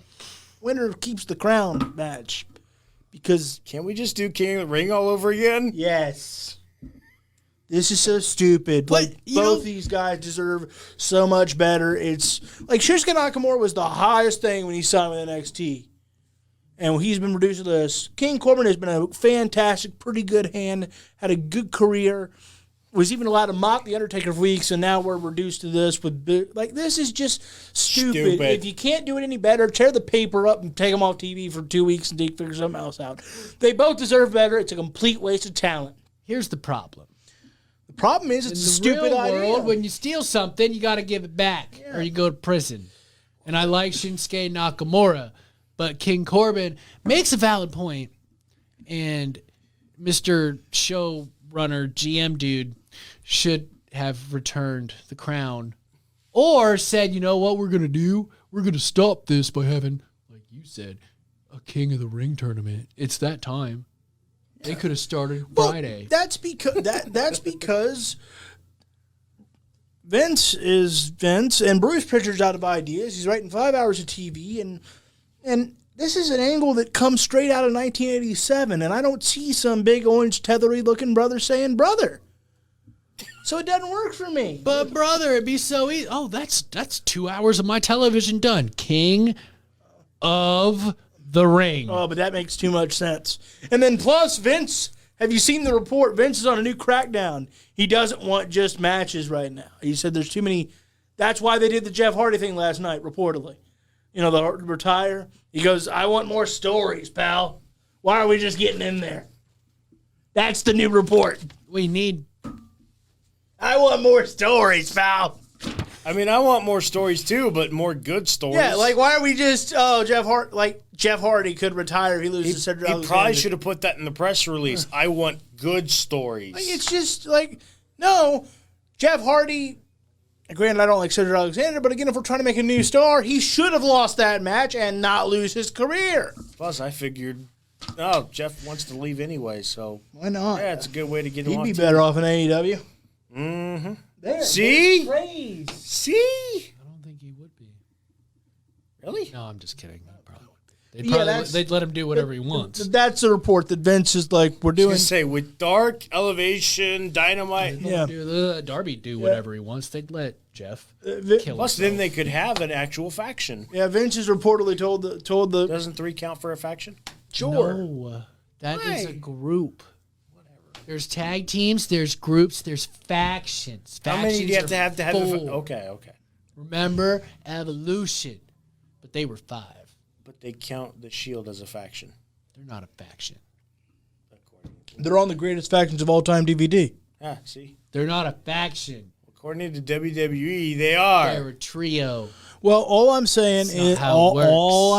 Speaker 1: winner keeps the crown match. Because,
Speaker 2: Can't we just do King of the Ring all over again?
Speaker 1: yes, this is so stupid. Like, both these guys deserve so much better. It's like Shinsuke Nakamura was the highest thing when he signed with NXT. and he's been reduced to this. King Corbin has been a fantastic, pretty good hand, had a good career, was even allowed to mock The Undertaker for weeks, and now we're reduced to this. This is just stupid. If you can't do it any better, tear the paper up and take them off TV for 2 weeks and figure something else out. They both deserve better. It's a complete waste of talent.
Speaker 3: Here's the problem.
Speaker 1: The problem is it's a stupid
Speaker 3: real
Speaker 1: idea.
Speaker 3: World, when you steal something, you got to give it back, or you go to prison. And I like Shinsuke Nakamura, but King Corbin makes a valid point, and Mr. Showrunner GM dude should have returned the crown, or said, you know what we're gonna do? We're gonna stop this by having, like you said, a King of the Ring tournament. It's that time. They could have started Friday.
Speaker 1: That's because Vince is Vince, and Bruce Pritchard's out of ideas. He's writing 5 hours of TV, and this is an angle that comes straight out of 1987, and I don't see some big orange tethery looking brother saying brother. So it doesn't work for me.
Speaker 3: But brother, it'd be so easy. Oh, that's 2 hours of my television done. King of the Ring.
Speaker 1: Oh, but that makes too much sense. And then plus Vince, have you seen the report? Vince is on a new crackdown. He doesn't want just matches right now. He said there's too many. That's why they did the Jeff Hardy thing last night, reportedly. You know, the retire. He goes, I want more stories, pal. Why are we just getting in there? That's the new report.
Speaker 3: We need...
Speaker 1: I want more stories, pal.
Speaker 2: I mean, I want more stories too, but more good stories.
Speaker 1: Yeah, like why are we just Jeff Hardy could retire if he loses to Cedric
Speaker 2: He
Speaker 1: Alexander.
Speaker 2: probably should have put that in the press release. I want good stories.
Speaker 1: Like, it's just like, no, Jeff Hardy, granted I don't like Cedric Alexander, but again, if we're trying to make a new star, he should have lost that match and not lose his career.
Speaker 2: Plus, I figured, oh, Jeff wants to leave anyway, so
Speaker 1: Why not?
Speaker 2: yeah, it's a good way to get him
Speaker 1: He'd
Speaker 2: off.
Speaker 1: be better off in AEW.
Speaker 2: Mm-hmm.
Speaker 1: There,
Speaker 2: See?
Speaker 1: praise.
Speaker 2: See?
Speaker 3: I don't think he would be.
Speaker 2: Really?
Speaker 3: No, I'm just kidding. He probably would be. They'd let him do whatever he wants.
Speaker 1: That's the report that Vince is like, we're
Speaker 2: I was
Speaker 1: doing.
Speaker 2: gonna say, with Dark, Elevation, Dynamite.
Speaker 1: Yeah.
Speaker 3: Darby do whatever he wants. They'd let Jeff
Speaker 1: Vi-
Speaker 3: kill
Speaker 2: Plus,
Speaker 3: himself.
Speaker 2: then they could have an actual faction.
Speaker 1: Yeah, Vince has reportedly told the
Speaker 2: Doesn't 3 count for a faction?
Speaker 1: sure.
Speaker 3: No, that is a
Speaker 2: Why?
Speaker 3: group. There's tag teams, there's groups, there's factions.
Speaker 2: How many do you have to have to have?
Speaker 3: four.
Speaker 2: Okay.
Speaker 3: Remember, Evolution. But they were 5.
Speaker 2: But they count the Shield as a faction.
Speaker 3: They're not a faction.
Speaker 1: They're on the greatest factions of all time DVD.
Speaker 2: Ah, see?
Speaker 3: They're not a faction.
Speaker 2: According to WWE, they are.
Speaker 3: They're a trio.
Speaker 1: Well, all I'm saying
Speaker 3: That's not
Speaker 1: is
Speaker 3: how it works.
Speaker 1: all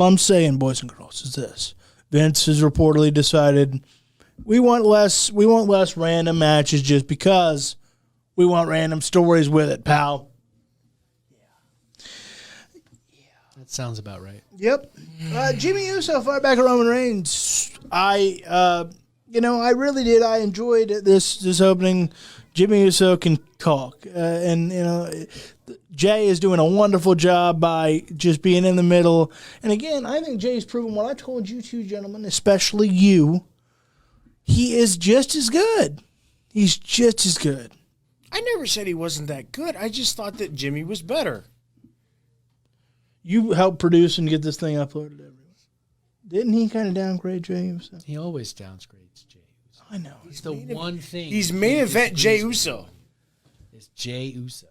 Speaker 1: I'm saying, boys and girls, is this: Vince has reportedly decided we want less random matches just because we want random stories with it, pal.
Speaker 3: That sounds about right.
Speaker 1: Yep. Jimmy Uso fired back at Roman Reigns. I really did. I enjoyed this opening. Jimmy Uso can talk, and Jay is doing a wonderful job by just being in the middle. And again, I think Jay's proven what I told you two gentlemen, especially you. He is just as good. He's just as good.
Speaker 2: I never said he wasn't that good. I just thought that Jimmy was better.
Speaker 1: You helped produce and get this thing uploaded everywhere. Didn't he kind of downgrade Jay Uso?
Speaker 3: He always downgrades Jay Uso.
Speaker 1: I know.
Speaker 3: It's the one thing.
Speaker 2: He's main event Jay Uso.
Speaker 3: It's Jay Uso.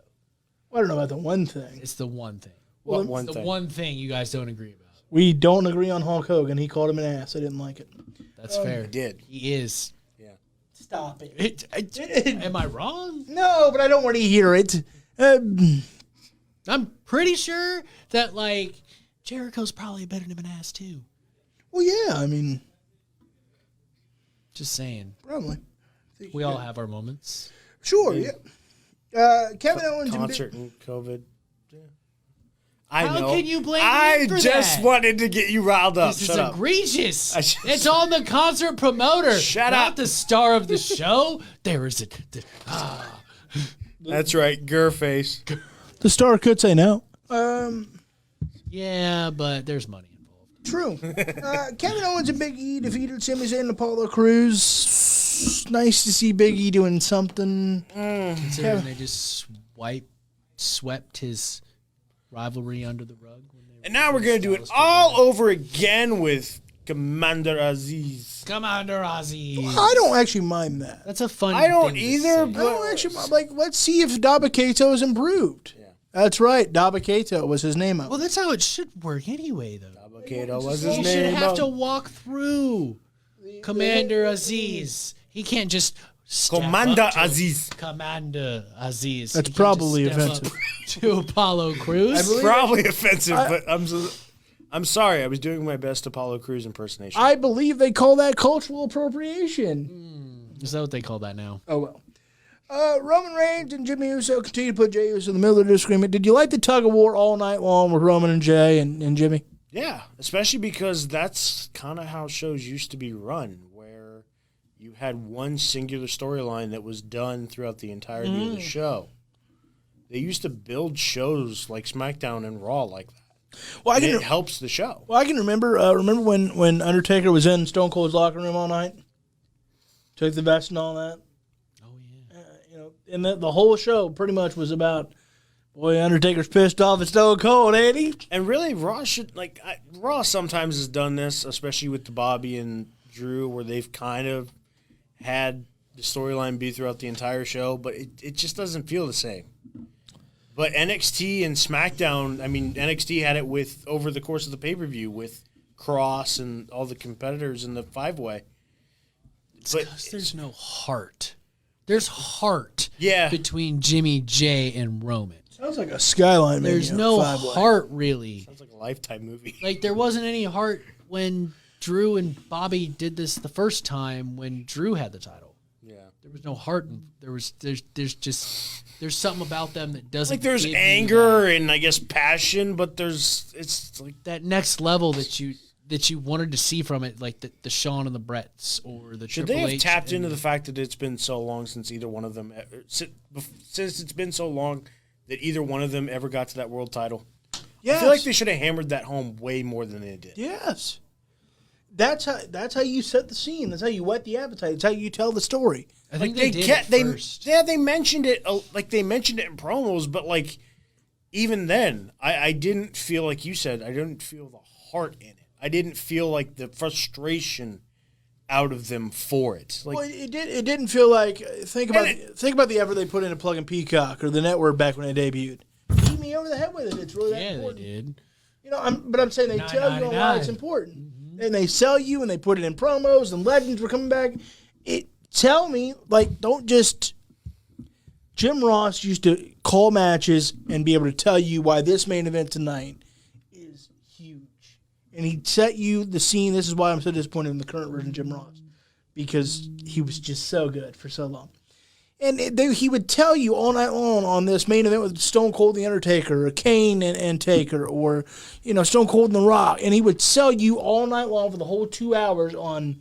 Speaker 1: Well, I don't know about the one thing.
Speaker 3: It's the one thing.
Speaker 2: What one
Speaker 3: It's the
Speaker 2: thing?
Speaker 3: one thing you guys don't agree about.
Speaker 1: We don't agree on Hulk Hogan. He called him an ass. I didn't like it.
Speaker 3: That's fair.
Speaker 2: He did.
Speaker 3: He is.
Speaker 2: Yeah.
Speaker 1: Stop it.
Speaker 3: Am I wrong?
Speaker 1: No, but I don't want to hear it.
Speaker 3: I'm pretty sure that, like, Jericho's probably better than an ass, too.
Speaker 1: Well, yeah, I mean,
Speaker 3: Just saying.
Speaker 1: probably.
Speaker 3: We all have our moments.
Speaker 1: Sure, yeah. Kevin Owens
Speaker 2: Concert and COVID. Yeah. I
Speaker 3: How
Speaker 2: know.
Speaker 3: can you blame
Speaker 2: I
Speaker 3: him for
Speaker 2: just
Speaker 3: that?
Speaker 2: wanted to get you riled up.
Speaker 3: This
Speaker 2: Shut
Speaker 3: is
Speaker 2: up.
Speaker 3: egregious.
Speaker 2: I just-
Speaker 3: It's on the concert promoter.
Speaker 2: Shut
Speaker 3: not
Speaker 2: up.
Speaker 3: the star of the show. There is it.
Speaker 2: That's right. Gurface.
Speaker 1: The star could say no.
Speaker 3: Yeah, but there's money involved.
Speaker 1: True. Kevin Owens and Big E defeated Sami Zayn and Apollo Crews. Nice to see Big E doing something.
Speaker 3: Considering they just swept his rivalry under the rug.
Speaker 2: And now we're going to do it all over again with Commander Aziz.
Speaker 3: Commander Aziz.
Speaker 1: I don't actually mind that.
Speaker 3: That's a fun.
Speaker 2: I don't
Speaker 3: thing to
Speaker 2: either,
Speaker 3: say.
Speaker 1: I
Speaker 2: but
Speaker 1: don't actually like. Let's see if Dabakato has improved. Yeah. That's right. Dabakato was his name.
Speaker 3: Well, that's how it should work anyway, though.
Speaker 2: Dabakato was his
Speaker 3: You
Speaker 2: name.
Speaker 3: should have to walk through Commander Aziz. He can't just
Speaker 2: Commander Aziz.
Speaker 3: Commander Aziz.
Speaker 1: That's
Speaker 3: He can't
Speaker 1: probably
Speaker 3: just step
Speaker 1: offensive.
Speaker 3: up to Apollo Crews.
Speaker 2: It's probably offensive, but I'm sorry. I was doing my best Apollo Crews impersonation.
Speaker 1: I believe they call that cultural appropriation.
Speaker 3: Is that what they call that now?
Speaker 1: Oh, well. Roman Reigns and Jimmy Uso continue to put Jey Uso in the middle of the disagreement. Did you like the tug of war all night long with Roman and Jey and Jimmy?
Speaker 2: Yeah, especially because that's kind of how shows used to be run, where you had one singular storyline that was done throughout the entirety of the show. They used to build shows like SmackDown and Raw like that.
Speaker 1: Well,
Speaker 2: It helps the show.
Speaker 1: Well, I can remember when Undertaker was in Stone Cold's locker room all night, took the vest and all that.
Speaker 3: Oh yeah.
Speaker 1: And the whole show pretty much was about, boy, Undertaker's pissed off at Stone Cold, ain't he?
Speaker 2: And really, Raw Raw sometimes has done this, especially with the Bobby and Drew, where they've kind of had the storyline be throughout the entire show, but it just doesn't feel the same. But NXT and SmackDown, I mean, NXT had it with over the course of the pay-per-view with Cross and all the competitors in the five-way.
Speaker 3: But there's no heart. There's heart
Speaker 2: Yeah.
Speaker 3: between Jimmy, Jey, and Roman.
Speaker 1: Sounds like a Skyline.
Speaker 3: There's no heart, really.
Speaker 2: Sounds like a Lifetime movie.
Speaker 3: Like, there wasn't any heart when Drew and Bobby did this the first time when Drew had the title.
Speaker 2: Yeah.
Speaker 3: There was no heart. There's something about them that doesn't.
Speaker 2: Like there's
Speaker 3: give you
Speaker 2: anger and I guess passion, but it's like
Speaker 3: that next level that you wanted to see from it, like the Shawn and the Bretts or the
Speaker 2: should
Speaker 3: Triple
Speaker 2: they have
Speaker 3: H
Speaker 2: tapped
Speaker 3: and-
Speaker 2: into the fact that it's been so long since either one of them since it's been so long that either one of them ever got to that world title?
Speaker 1: Yes.
Speaker 2: I feel like they should have hammered that home way more than they did.
Speaker 1: Yes. That's how you set the scene. That's how you whet the appetite. That's how you tell the story.
Speaker 3: I think
Speaker 2: Like
Speaker 3: they first.
Speaker 2: they mentioned it in promos, but like even then, I didn't feel like you said. I didn't feel the heart in it. I didn't feel like the frustration out of them for it. Like,
Speaker 1: Well, it didn't feel like think about the effort they put into Plug and Peacock or the network back when they debuted. Beat me over the head with it. It's really that
Speaker 3: Yeah, they
Speaker 1: important.
Speaker 3: did.
Speaker 1: I'm saying they tell you on why it's important, and they sell you, and they put it in promos, and legends were coming back. Tell me, like, don't just. Jim Ross used to call matches and be able to tell you why this main event tonight is huge, and he'd set you the scene. This is why I'm so disappointed in the current version of Jim Ross, because he was just so good for so long. And he would tell you all night long on this main event with Stone Cold and The Undertaker, or Kane and Taker, or Stone Cold and The Rock, and he would sell you all night long for the whole 2 hours on.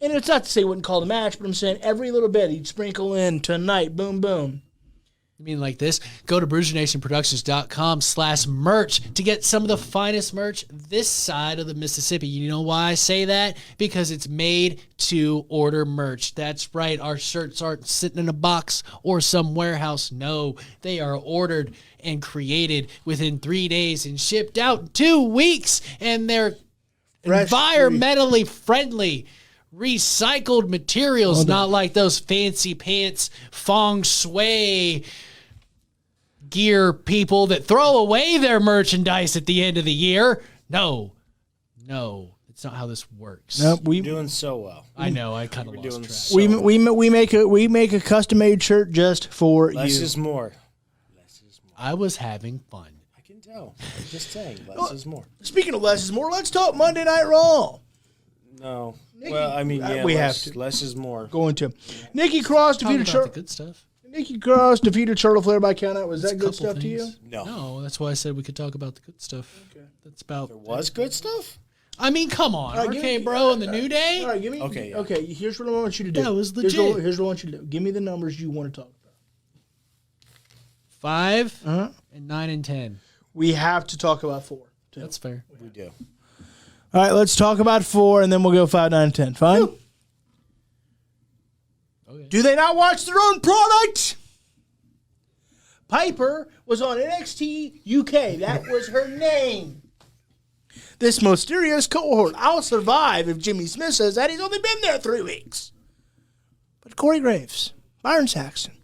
Speaker 1: And it's not to say he wouldn't call the match, but I'm saying every little bit he'd sprinkle in tonight, boom, boom.
Speaker 3: I mean, like this, go to BruiserNationProductions.com/merch to get some of the finest merch this side of the Mississippi. You know why I say that? Because it's made to order merch. That's right. Our shirts aren't sitting in a box or some warehouse. No, they are ordered and created within 3 days and shipped out in 2 weeks. And they're
Speaker 1: Fresh,
Speaker 3: environmentally friendly. Recycled materials, not like those fancy pants feng shui gear people that throw away their merchandise at the end of the year. No, it's not how this works.
Speaker 1: No,
Speaker 2: we're doing so well.
Speaker 3: I know, I kind of lost
Speaker 2: doing
Speaker 3: track.
Speaker 2: so
Speaker 1: we make a custom made shirt just for
Speaker 2: Less
Speaker 1: you.
Speaker 2: is more. Less is more.
Speaker 3: I was having fun.
Speaker 2: I can tell. I'm just saying, less is more.
Speaker 1: Speaking of less is more, let's talk Monday Night Raw.
Speaker 2: No. Well, I mean, yeah,
Speaker 1: we
Speaker 2: less,
Speaker 1: have to.
Speaker 2: Less is more.
Speaker 1: Going to Nikki Cross
Speaker 3: Talk
Speaker 1: defeated
Speaker 3: about the good stuff.
Speaker 1: Nikki Cross defeated Charlotte Flair by countout. Was that
Speaker 3: A
Speaker 1: good
Speaker 3: couple
Speaker 1: stuff to you?
Speaker 3: things.
Speaker 2: No.
Speaker 3: No, that's why I said we could talk about the good stuff. Okay. That's about.
Speaker 2: There was good stuff?
Speaker 3: I mean, come on,
Speaker 1: All right,
Speaker 3: RK Bro and the New Day.
Speaker 1: All right, give me.
Speaker 2: Okay, yeah.
Speaker 1: Okay, here's what I want you to do.
Speaker 3: That was
Speaker 1: Here's
Speaker 3: legit.
Speaker 1: what I want you to do. Give me the numbers you want to talk about.
Speaker 3: 5
Speaker 1: Uh-huh.
Speaker 3: and 9 and 10.
Speaker 1: We have to talk about 4. too.
Speaker 3: That's fair.
Speaker 2: We do.
Speaker 1: All right, let's talk about 4, and then we'll go 5, 9, and 10. Fine?
Speaker 3: Okay.
Speaker 1: Do they not watch their own product? Piper was on NXT UK. That was her name. This mysterious cohort. I'll survive if Jimmy Smith says that. He's only been there 3 weeks. But Corey Graves, Byron Saxton,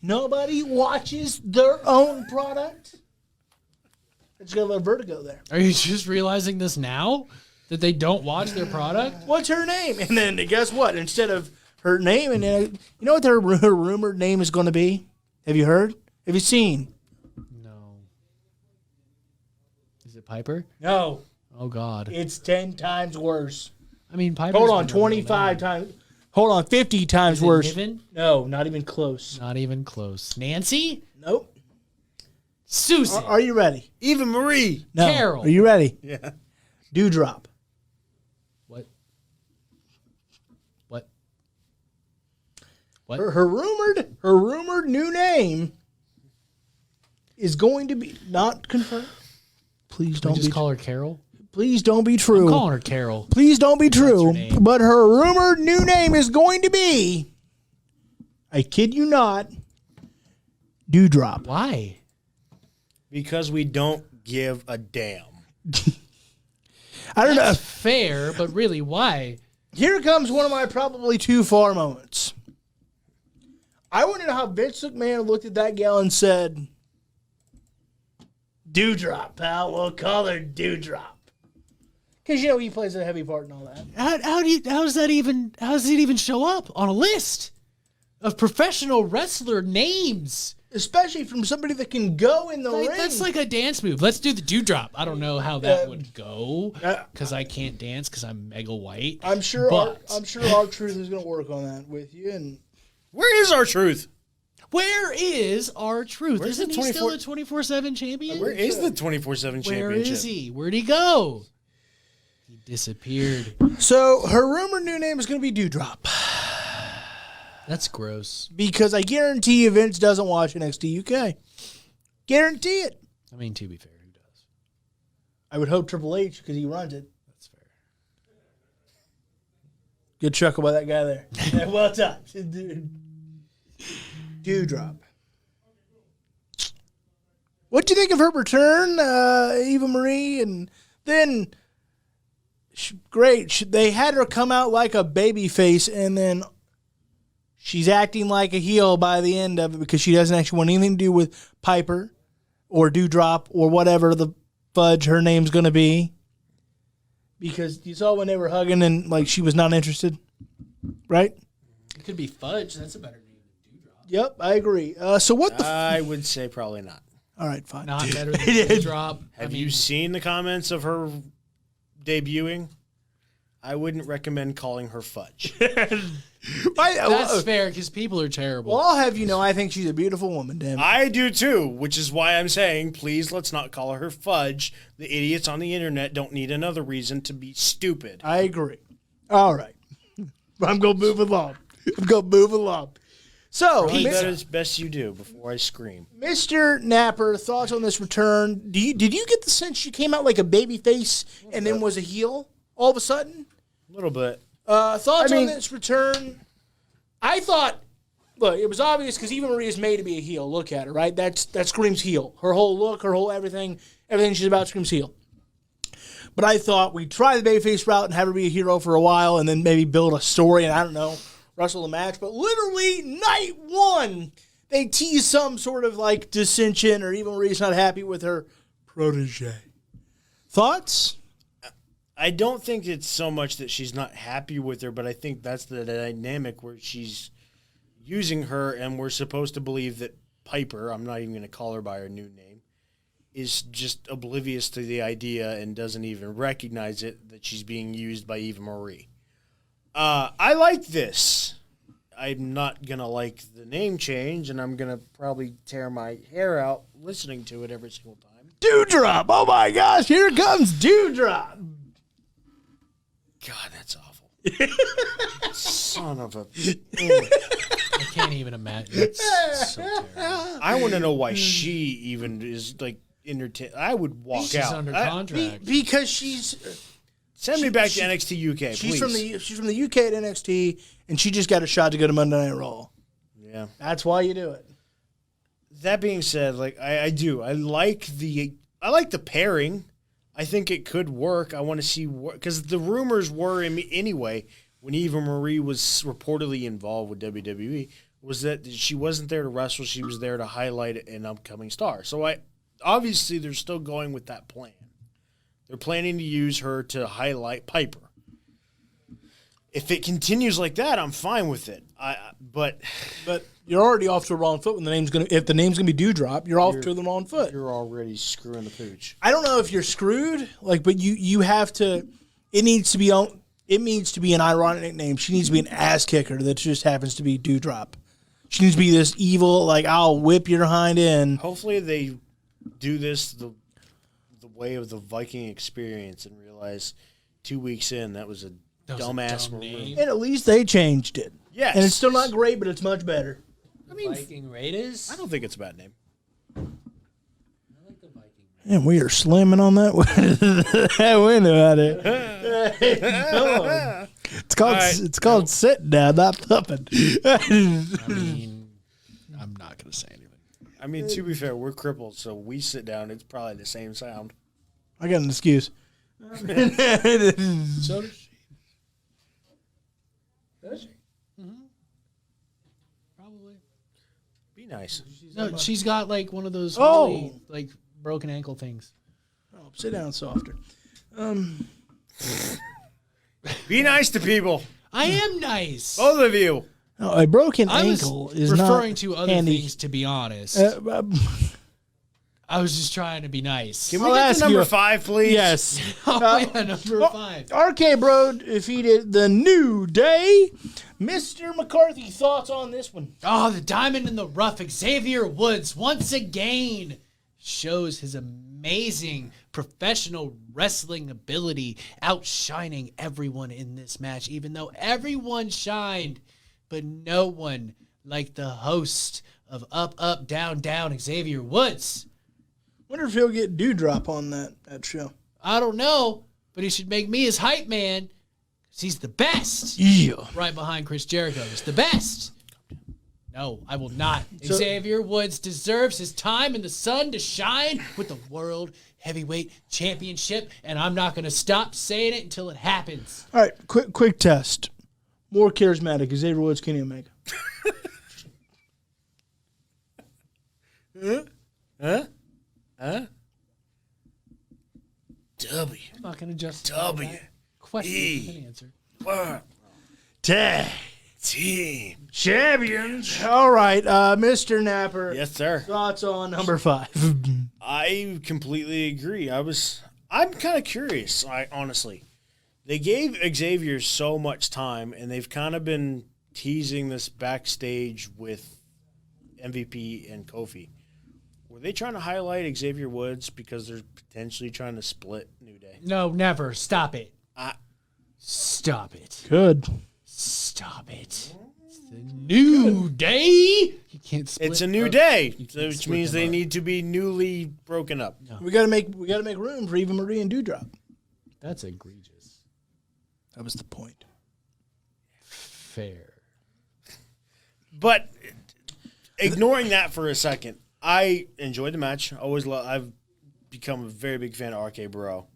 Speaker 1: nobody watches their own product. It's got a little vertigo there.
Speaker 3: Are you just realizing this now? That they don't watch their product?
Speaker 1: What's her name? And then guess what? Instead of her name, and you know what her rumored name is going to be? Have you heard? Have you seen?
Speaker 3: No. Is it Piper?
Speaker 1: No.
Speaker 3: Oh, God.
Speaker 1: It's 10 times worse.
Speaker 3: I mean, Piper.
Speaker 1: Hold on, 25 times. Hold on, 50 times worse.
Speaker 3: Niven?
Speaker 1: No, not even close.
Speaker 3: Not even close. Nancy?
Speaker 1: Nope.
Speaker 3: Susan?
Speaker 1: Are you ready?
Speaker 2: Eva Marie.
Speaker 1: No.
Speaker 3: Carol.
Speaker 1: Are you ready?
Speaker 2: Yeah.
Speaker 1: Dewdrop.
Speaker 3: What?
Speaker 1: Her rumored new name is going to be not confirmed. Please
Speaker 3: Don't
Speaker 1: don't
Speaker 3: just
Speaker 1: be.
Speaker 3: call her Carol?
Speaker 1: Please don't be true.
Speaker 3: I'm calling her Carol.
Speaker 1: Please don't be true.
Speaker 3: her name.
Speaker 1: But her rumored new name is going to be, I kid you not, Dewdrop.
Speaker 3: Why?
Speaker 2: Because we don't give a damn.
Speaker 1: I don't know.
Speaker 3: That's fair, but really, why?
Speaker 1: Here comes one of my probably too far moments. I want to know how Vince McMahon looked at that gal and said, Dewdrop, pal. We'll call her Dewdrop. Because, you know, he plays a heavy part and all that.
Speaker 3: How does it even show up on a list of professional wrestler names?
Speaker 1: Especially from somebody that can go in the ring.
Speaker 3: That's like a dance move. Let's do the dewdrop. I don't know how that would go because I can't dance because I'm mega white.
Speaker 1: I'm sure
Speaker 3: but
Speaker 1: our truth is going to work on that with you. And
Speaker 2: Where is our truth?
Speaker 3: where is our truth?
Speaker 2: Where's
Speaker 3: Isn't
Speaker 2: the
Speaker 3: he still
Speaker 2: 24
Speaker 3: a 24/7 champion?
Speaker 2: Where is the 24/7 championship?
Speaker 3: Where is he? Where'd he go? He disappeared.
Speaker 1: so her rumored new name is going to be Dewdrop.
Speaker 3: That's gross.
Speaker 1: Because I guarantee you Vince doesn't watch NXT UK. Guarantee it.
Speaker 3: I mean, to be fair, who does?
Speaker 1: I would hope Triple H because he runs it.
Speaker 3: That's fair.
Speaker 1: Good chuckle by that guy there. Yeah, well done. Dewdrop. What'd you think of her return, Eva Marie? And then, great. They had her come out like a baby face, and then she's acting like a heel by the end of it because she doesn't actually want anything to do with Piper or Dewdrop or whatever the fudge her name's going to be. Because you saw when they were hugging and like she was not interested, right?
Speaker 3: It could be Fudge. That's a better name than Dewdrop.
Speaker 1: Yep, I agree. So what the?
Speaker 2: I would say probably not.
Speaker 1: All right, fine.
Speaker 3: Not better than Dewdrop.
Speaker 2: Have you seen the comments of her debuting? I wouldn't recommend calling her Fudge.
Speaker 3: That's fair because people are terrible.
Speaker 1: Well, I'll have you know, I think she's a beautiful woman, damn it.
Speaker 2: I do too, which is why I'm saying, please let's not call her Fudge. The idiots on the internet don't need another reason to be stupid.
Speaker 1: I agree. All right. I'm going to move along. So,
Speaker 2: Probably that is best you do before I scream.
Speaker 1: Mr. Napper, thoughts on this return? Did you get the sense she came out like a baby face and then was a heel all of a sudden?
Speaker 2: A little bit.
Speaker 1: Thoughts on this return? I thought, look, it was obvious because Eva Marie is made to be a heel. Look at her, right? That screams heel. Her whole look, her whole everything she's about screams heel. But I thought we'd try the babyface route and have her be a hero for a while and then maybe build a story and, I don't know, wrestle the match. But literally, night one, they tease some sort of like dissension or Eva Marie's not happy with her protege. Thoughts?
Speaker 2: I don't think it's so much that she's not happy with her, but I think that's the dynamic where she's using her, and we're supposed to believe that Piper, I'm not even going to call her by her new name, is just oblivious to the idea and doesn't even recognize it, that she's being used by Eva Marie. I like this. I'm not going to like the name change, and I'm going to probably tear my hair out listening to it every single time.
Speaker 1: Dewdrop! Oh my gosh, here comes Dewdrop!
Speaker 2: God, that's awful. Son of a...
Speaker 3: I can't even imagine. That's so terrible.
Speaker 2: I want to know why she even is like entertained. I would walk
Speaker 3: She's
Speaker 2: out.
Speaker 3: under contract.
Speaker 1: Because she's...
Speaker 2: Send me back to NXT UK,
Speaker 1: She's
Speaker 2: please.
Speaker 1: she's from the UK at NXT, and she just got a shot to go to Monday Night Raw.
Speaker 2: Yeah.
Speaker 1: That's why you do it.
Speaker 2: That being said, like I do. I like the pairing. I think it could work. I want to see what, because the rumors were anyway when Eva Marie was reportedly involved with WWE, was that she wasn't there to wrestle. She was there to highlight an upcoming star. So obviously they're still going with that plan. They're planning to use her to highlight Piper. If it continues like that, I'm fine with it. But
Speaker 1: you're already off to a wrong foot when if the name's gonna be Dewdrop, you're off to the wrong foot.
Speaker 2: You're already screwing the pooch.
Speaker 1: I don't know if you're screwed, but you have to. It needs to be an ironic nickname. She needs to be an ass kicker that just happens to be Dewdrop. She needs to be this evil, I'll whip your hind end.
Speaker 2: Hopefully they do this the way of the Viking experience and realize 2 weeks in that was a dumbass name.
Speaker 1: And at least they changed it.
Speaker 2: Yes.
Speaker 1: And it's still not great, but it's much better.
Speaker 3: I mean, Viking Raiders.
Speaker 2: I don't think it's a bad name.
Speaker 3: I like the Viking Raiders.
Speaker 1: And we are slamming on that window out there. It's called sitting down, not thumping.
Speaker 3: I mean, I'm not gonna say anything.
Speaker 2: I mean, to be fair, we're crippled, so we sit down. It's probably the same sound.
Speaker 1: I got an excuse.
Speaker 3: So does she.
Speaker 1: Does she?
Speaker 3: Probably.
Speaker 2: Be nice.
Speaker 3: No, she's got one of those
Speaker 1: Oh.
Speaker 3: really, broken ankle things.
Speaker 1: Oh, sit down softer.
Speaker 2: Be nice to people.
Speaker 3: I am nice.
Speaker 2: Both of you.
Speaker 1: No, a broken
Speaker 3: I was
Speaker 1: ankle is not
Speaker 3: referring to other
Speaker 1: handy.
Speaker 3: things, to be honest.
Speaker 1: Uh,
Speaker 3: I was just trying to be nice.
Speaker 2: Can we
Speaker 1: I'll
Speaker 2: get
Speaker 1: ask
Speaker 2: to number
Speaker 1: you-
Speaker 2: 5, please?
Speaker 1: yes.
Speaker 3: Oh, yeah, number 5.
Speaker 1: RK Bro defeated the New Day. Mr. McCarthy, thoughts on this one?
Speaker 3: Oh, the diamond in the rough, Xavier Woods, once again shows his amazing professional wrestling ability, outshining everyone in this match, even though everyone shined, but no one like the host of Up, Up, Down, Down, Xavier Woods.
Speaker 1: Wonder if he'll get Dewdrop on that show.
Speaker 3: I don't know, but he should make me his hype man, because he's the best.
Speaker 1: Yeah.
Speaker 3: Right behind Chris Jericho. He's the best. No, I will not. Xavier Woods deserves his time in the sun to shine with the World Heavyweight Championship, and I'm not going to stop saying it until it happens.
Speaker 1: All right, quick test. More charismatic, Xavier Woods, Kenny Omega.
Speaker 2: W.
Speaker 3: I'm not going to just
Speaker 2: W.
Speaker 3: question
Speaker 2: E.
Speaker 3: an answer.
Speaker 1: Tag
Speaker 2: Team.
Speaker 1: champions. All right, Mr. Napper.
Speaker 2: Yes, sir.
Speaker 1: Thoughts on number 5?
Speaker 2: I completely agree. I'm kind of curious, honestly. They gave Xavier so much time, and they've kind of been teasing this backstage with MVP and Kofi. Were they trying to highlight Xavier Woods because they're potentially trying to split New Day?
Speaker 3: No, never. Stop it. Stop it.
Speaker 1: Good.
Speaker 3: Stop it. It's the New Day. You can't split.
Speaker 2: It's a new day, which
Speaker 3: split
Speaker 2: means
Speaker 3: them
Speaker 2: they
Speaker 3: up.
Speaker 2: need to be newly broken up.
Speaker 3: No.
Speaker 1: We gotta make room for Eva Marie and Dewdrop.
Speaker 3: That's egregious.
Speaker 1: That was the point.
Speaker 3: Fair.
Speaker 2: But ignoring that for a second, I enjoyed the match. I've become a very big fan of RK Bro.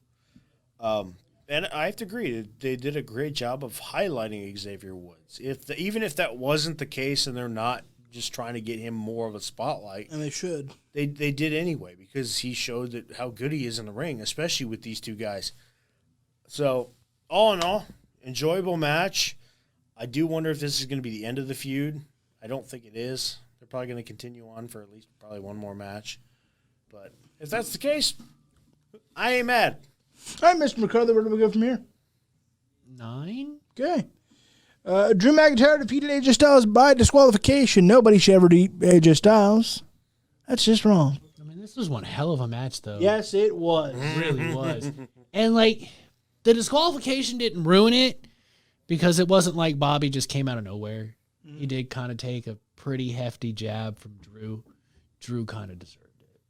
Speaker 2: And I have to agree, they did a great job of highlighting Xavier Woods. Even if that wasn't the case and they're not just trying to get him more of a spotlight,
Speaker 1: And they should.
Speaker 2: they did anyway because he showed how good he is in the ring, especially with these two guys. So, all in all, enjoyable match. I do wonder if this is going to be the end of the feud. I don't think it is. They're probably going to continue on for at least probably one more match. But if that's the case, I ain't mad.
Speaker 1: All right, Mr. McCarthy, where do we go from here?
Speaker 3: 9?
Speaker 1: Okay. Drew McIntyre defeated AJ Styles by disqualification. Nobody should ever beat AJ Styles. That's just wrong.
Speaker 3: I mean, this was one hell of a match, though.
Speaker 1: Yes, it was.
Speaker 3: It really was. And, the disqualification didn't ruin it because it wasn't like Bobby just came out of nowhere. He did kind of take a pretty hefty jab from Drew. Drew kind of deserved it.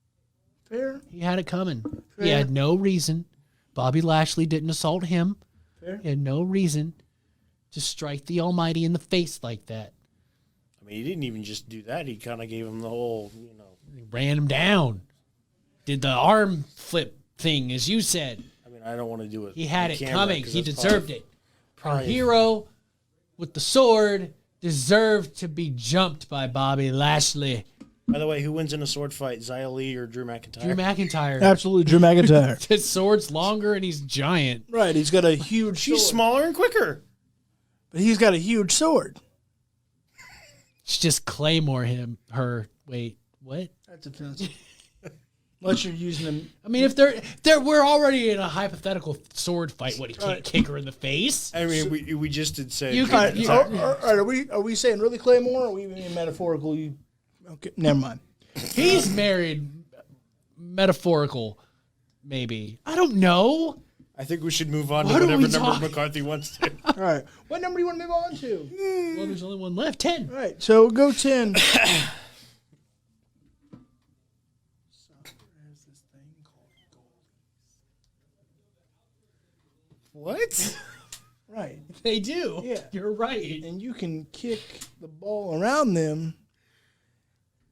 Speaker 1: Fair.
Speaker 3: He had it coming.
Speaker 1: Fair.
Speaker 3: He had no reason. Bobby Lashley didn't assault him.
Speaker 1: Fair.
Speaker 3: He had no reason to strike the Almighty in the face like that.
Speaker 2: I mean, he didn't even just do that. He kind of gave him the whole,
Speaker 3: He ran him down. Did the arm flip thing, as you said.
Speaker 2: I mean, I don't want to do it.
Speaker 3: He had
Speaker 2: on
Speaker 3: it
Speaker 2: camera,
Speaker 3: coming.
Speaker 2: 'cause
Speaker 3: He
Speaker 2: that's
Speaker 3: deserved it. Our
Speaker 2: probably-
Speaker 3: hero with the sword deserved to be jumped by Bobby Lashley.
Speaker 2: By the way, who wins in a sword fight, Xia Li or Drew McIntyre?
Speaker 3: Drew McIntyre.
Speaker 1: Absolutely, Drew McIntyre.
Speaker 3: His sword's longer and he's giant.
Speaker 1: Right, he's got a huge
Speaker 2: She's
Speaker 1: sword.
Speaker 2: smaller and quicker.
Speaker 1: But he's got a huge sword.
Speaker 3: It's just Claymore him. Her. Wait, what?
Speaker 1: That's offensive. Unless you're using them.
Speaker 3: I mean, if we're already in a hypothetical sword fight. What, he can't kick her in the face?
Speaker 2: I mean, we just did say.
Speaker 3: You
Speaker 2: Drew
Speaker 3: could-
Speaker 2: McIntyre.
Speaker 1: All right, are we saying really Claymore, or are we being metaphorical? Okay, never mind.
Speaker 3: He's married. Metaphorical, maybe. I don't know.
Speaker 2: I think we should move on to
Speaker 3: What are
Speaker 2: whatever
Speaker 3: we
Speaker 2: number
Speaker 3: talking-
Speaker 2: McCarthy wants to.
Speaker 1: All right, what number do you want to move on to?
Speaker 3: Well, there's only one left. 10.
Speaker 1: All right, so go 10.
Speaker 2: What?
Speaker 1: Right,
Speaker 3: They do.
Speaker 1: Yeah.
Speaker 3: You're right.
Speaker 1: and you can kick the ball around them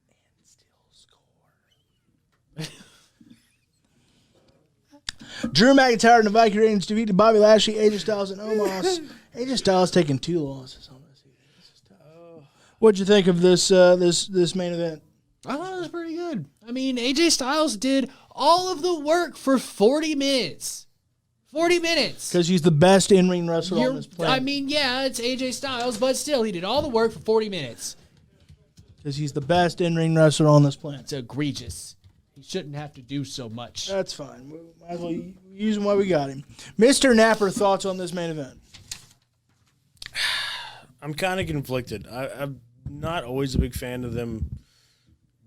Speaker 1: and still score. Drew McIntyre and the Viking Raiders defeated Bobby Lashley, AJ Styles, and Omos. AJ Styles taking 2 losses on this season. This is tough. What'd you think of this this main event?
Speaker 3: I thought it was pretty good. I mean, AJ Styles did all of the work for 40 minutes. 40 minutes.
Speaker 1: Because he's the best in-ring wrestler on this planet.
Speaker 3: I mean, yeah, it's AJ Styles, but still, he did all the work for 40 minutes.
Speaker 1: Because he's the best in-ring wrestler on this planet.
Speaker 3: It's egregious. He shouldn't have to do so much.
Speaker 1: That's fine. We might as well use him while we got him. Mr. Napper, thoughts on this main event?
Speaker 2: I'm kind of conflicted. I'm not always a big fan of them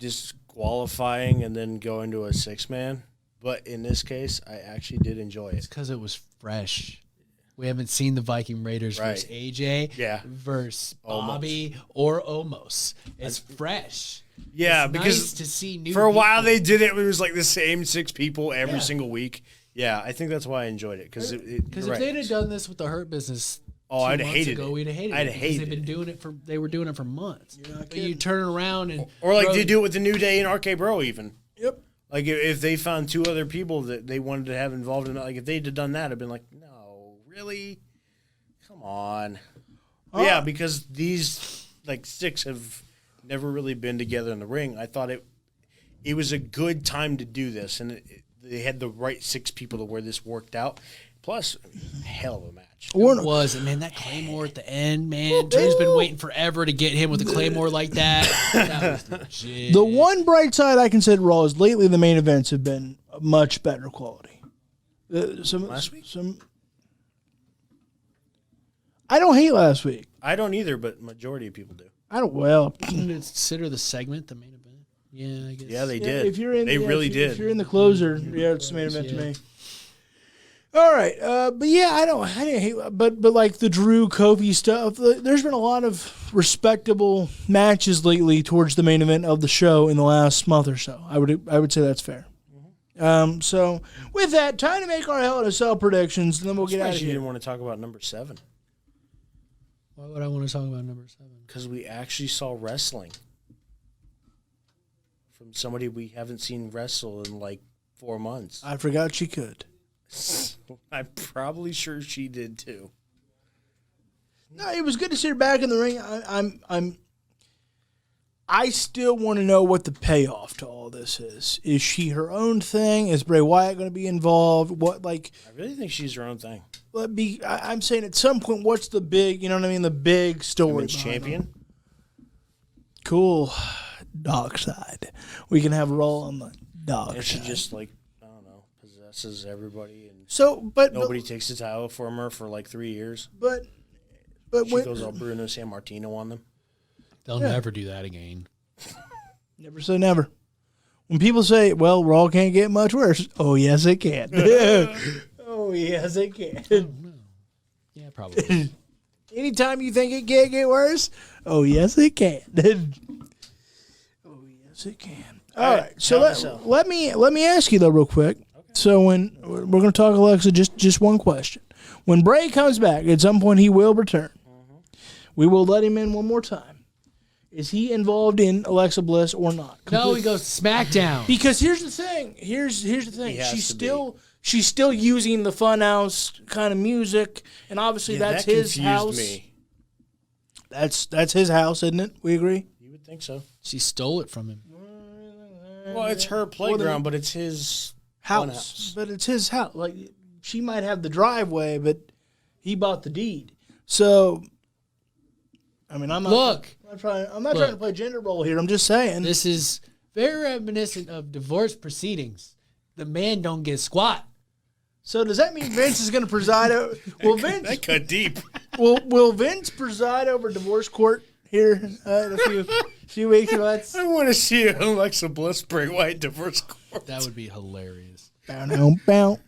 Speaker 2: disqualifying and then going to a 6-man. But in this case, I actually did enjoy it.
Speaker 3: Because it was fresh. We haven't seen the Viking Raiders versus AJ versus Bobby or Omos. It's fresh.
Speaker 2: Yeah,
Speaker 3: It's
Speaker 2: because
Speaker 3: nice to see new
Speaker 2: for a while
Speaker 3: people.
Speaker 2: they did it. It was like the same 6 people every single week. Yeah, I think that's why I enjoyed it. Because
Speaker 3: Because if they'd have done this with the Hurt Business,
Speaker 2: I'd have
Speaker 3: 2 months
Speaker 2: hated
Speaker 3: ago,
Speaker 2: it.
Speaker 3: we'd have hated
Speaker 2: I'd
Speaker 3: it.
Speaker 2: have
Speaker 3: Because
Speaker 2: hated
Speaker 3: they've been doing it for. They were doing it for months. But you turn around and
Speaker 2: or like
Speaker 3: throw-
Speaker 2: they do it with the New Day and RK Bro even.
Speaker 1: Yep.
Speaker 2: Like if they found 2 other people that they wanted to have involved in it, like if they'd have done that, I'd been like, no, really? Come on. But yeah, because these like 6 have never really been together in the ring. I thought it was a good time to do this, and they had the right 6 people to where this worked out. Plus, hell of a match.
Speaker 3: It was, and man, that Claymore at the end, man. Drew's been waiting forever to get him with a Claymore like that. That was legit.
Speaker 1: The one bright side I can say to Raw is lately the main events have been much better quality.
Speaker 2: Last week?
Speaker 1: I don't hate last week.
Speaker 2: I don't either, but majority of people do.
Speaker 1: I don't. Well,
Speaker 3: Consider the segment the main event. Yeah, I guess.
Speaker 2: Yeah, they did.
Speaker 1: if you're in,
Speaker 2: they really
Speaker 1: if
Speaker 2: did.
Speaker 1: If you're in the closer, yeah, it's the main event to me. All right, but yeah, I didn't hate, but like the Drew Kofi stuff. There's been a lot of respectable matches lately towards the main event of the show in the last month or so. I would say that's fair. So with that, time to make our Hell in a Cell predictions, and then we'll get out of
Speaker 2: You
Speaker 1: here.
Speaker 2: didn't want to talk about number 7
Speaker 3: Why would I want to talk about number 7?
Speaker 2: because we actually saw wrestling from somebody we haven't seen wrestle in like 4 months.
Speaker 1: I forgot she could.
Speaker 2: I'm probably sure she did too.
Speaker 1: No, it was good to see her back in the ring. I still want to know what the payoff to all this is. Is she her own thing? Is Bray Wyatt going to be involved? What
Speaker 2: I really think she's her own thing.
Speaker 1: I'm saying at some point, what's the big? You know what I mean? The big story.
Speaker 2: Women's
Speaker 1: behind
Speaker 2: champion.
Speaker 1: it. Cool. Dark side. We can have Raw on the dark
Speaker 2: And she
Speaker 1: side.
Speaker 2: just like I don't know possesses everybody and
Speaker 1: So, but
Speaker 2: nobody takes the title from her for like 3 years.
Speaker 1: But
Speaker 2: She
Speaker 1: when,
Speaker 2: goes all Bruno Sammartino on them.
Speaker 3: They'll never do that again.
Speaker 1: never say never. When people say, "Well, Raw can't get much worse," oh yes, it can. Oh yes, it can.
Speaker 3: Yeah, probably.
Speaker 1: Anytime you think it can't get worse, oh yes, it can. Oh yes, it can. All right, so let me ask you though, real quick. Okay. So when we're going to talk, Alexa, just one question. When Bray comes back, at some point he will return. We will let him in one more time. Is he involved in Alexa Bliss or not?
Speaker 3: No, he goes to SmackDown.
Speaker 1: Because here's the thing. Here's the thing.
Speaker 2: He has
Speaker 1: She's
Speaker 2: to
Speaker 1: still using the Funhouse kind of music, and obviously that's
Speaker 2: that
Speaker 1: his
Speaker 2: confused
Speaker 1: house.
Speaker 2: Me.
Speaker 1: That's his house, isn't it? We agree.
Speaker 2: You would think so.
Speaker 3: She stole it from him.
Speaker 2: Well, it's her playground, but it's his
Speaker 1: House, but it's his house. Like she might have the driveway, but he bought the deed. So, I mean, I'm not trying to play gender role here. I'm just saying
Speaker 3: This is very reminiscent of divorce proceedings. The man don't get squat.
Speaker 1: So does that mean Vince is going to preside over? Will Vince?
Speaker 2: That cut deep.
Speaker 1: Will Vince preside over divorce court here in a few weeks or months?
Speaker 2: I want to see Alexa Bliss Bray Wyatt divorce court.
Speaker 3: That would be hilarious.
Speaker 1: Bow now, bow.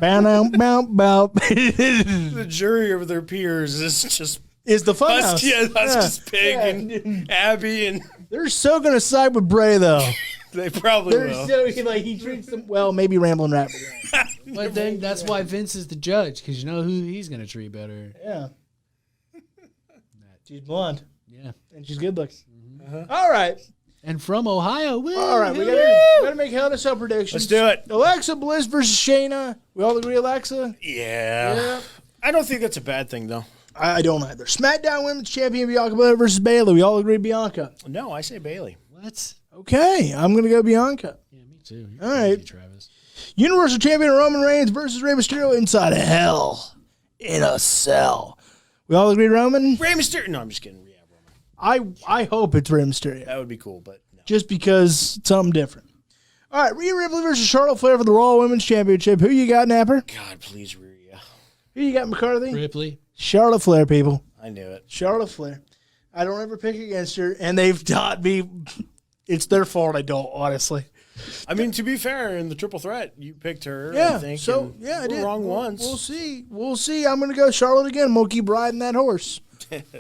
Speaker 1: Bow now, bow, bow.
Speaker 2: The jury of their peers is just
Speaker 1: Is the Funhouse?
Speaker 2: Husk's Pig and Abby, and
Speaker 1: They're so going to side with Bray though.
Speaker 2: they probably
Speaker 1: They're
Speaker 2: will.
Speaker 1: so he treats them well. Maybe Ramblin' Rabbit.
Speaker 3: But then that's why Vince is the judge, because you know who he's going to treat better.
Speaker 1: Yeah. She's blonde
Speaker 3: Yeah.
Speaker 1: and she's good looking. All right.
Speaker 3: And from Ohio. Woo,
Speaker 1: All right, we
Speaker 3: woo.
Speaker 1: gotta make Hell in a Cell predictions.
Speaker 2: Let's do it.
Speaker 1: Alexa Bliss versus Shayna. We all agree, Alexa?
Speaker 2: Yeah. I don't think that's a bad thing, though.
Speaker 1: I don't either. SmackDown Women's Champion Bianca Belair versus Bayley. We all agree Bianca.
Speaker 2: No, I say Bailey.
Speaker 3: What?
Speaker 1: Okay, I'm gonna go Bianca.
Speaker 3: Yeah, me too.
Speaker 1: All right.
Speaker 3: Travis.
Speaker 1: Universal Champion Roman Reigns versus Rey Mysterio inside of Hell in a Cell. We all agree Roman.
Speaker 2: Rey Mysterio. No, I'm just kidding. Yeah, Roman.
Speaker 1: I hope it's Rey Mysterio.
Speaker 2: That would be cool, but no.
Speaker 1: Just because it's something different. All right, Rhea Ripley versus Charlotte Flair for the Raw Women's Championship. Who you got, Napper?
Speaker 2: God, please, Rhea.
Speaker 1: Who you got, McCarthy?
Speaker 3: Ripley.
Speaker 1: Charlotte Flair, people.
Speaker 2: I knew it.
Speaker 1: Charlotte Flair. I don't ever pick against her, and they've taught me it's their fault I don't, honestly.
Speaker 2: I mean, to be fair, in the triple threat, you picked her.
Speaker 1: Yeah,
Speaker 2: I think,
Speaker 1: so,
Speaker 2: and
Speaker 1: yeah, I
Speaker 2: you were
Speaker 1: did.
Speaker 2: wrong once.
Speaker 1: We'll see. We'll see. I'm going to go Charlotte again. I'm going to keep riding that horse.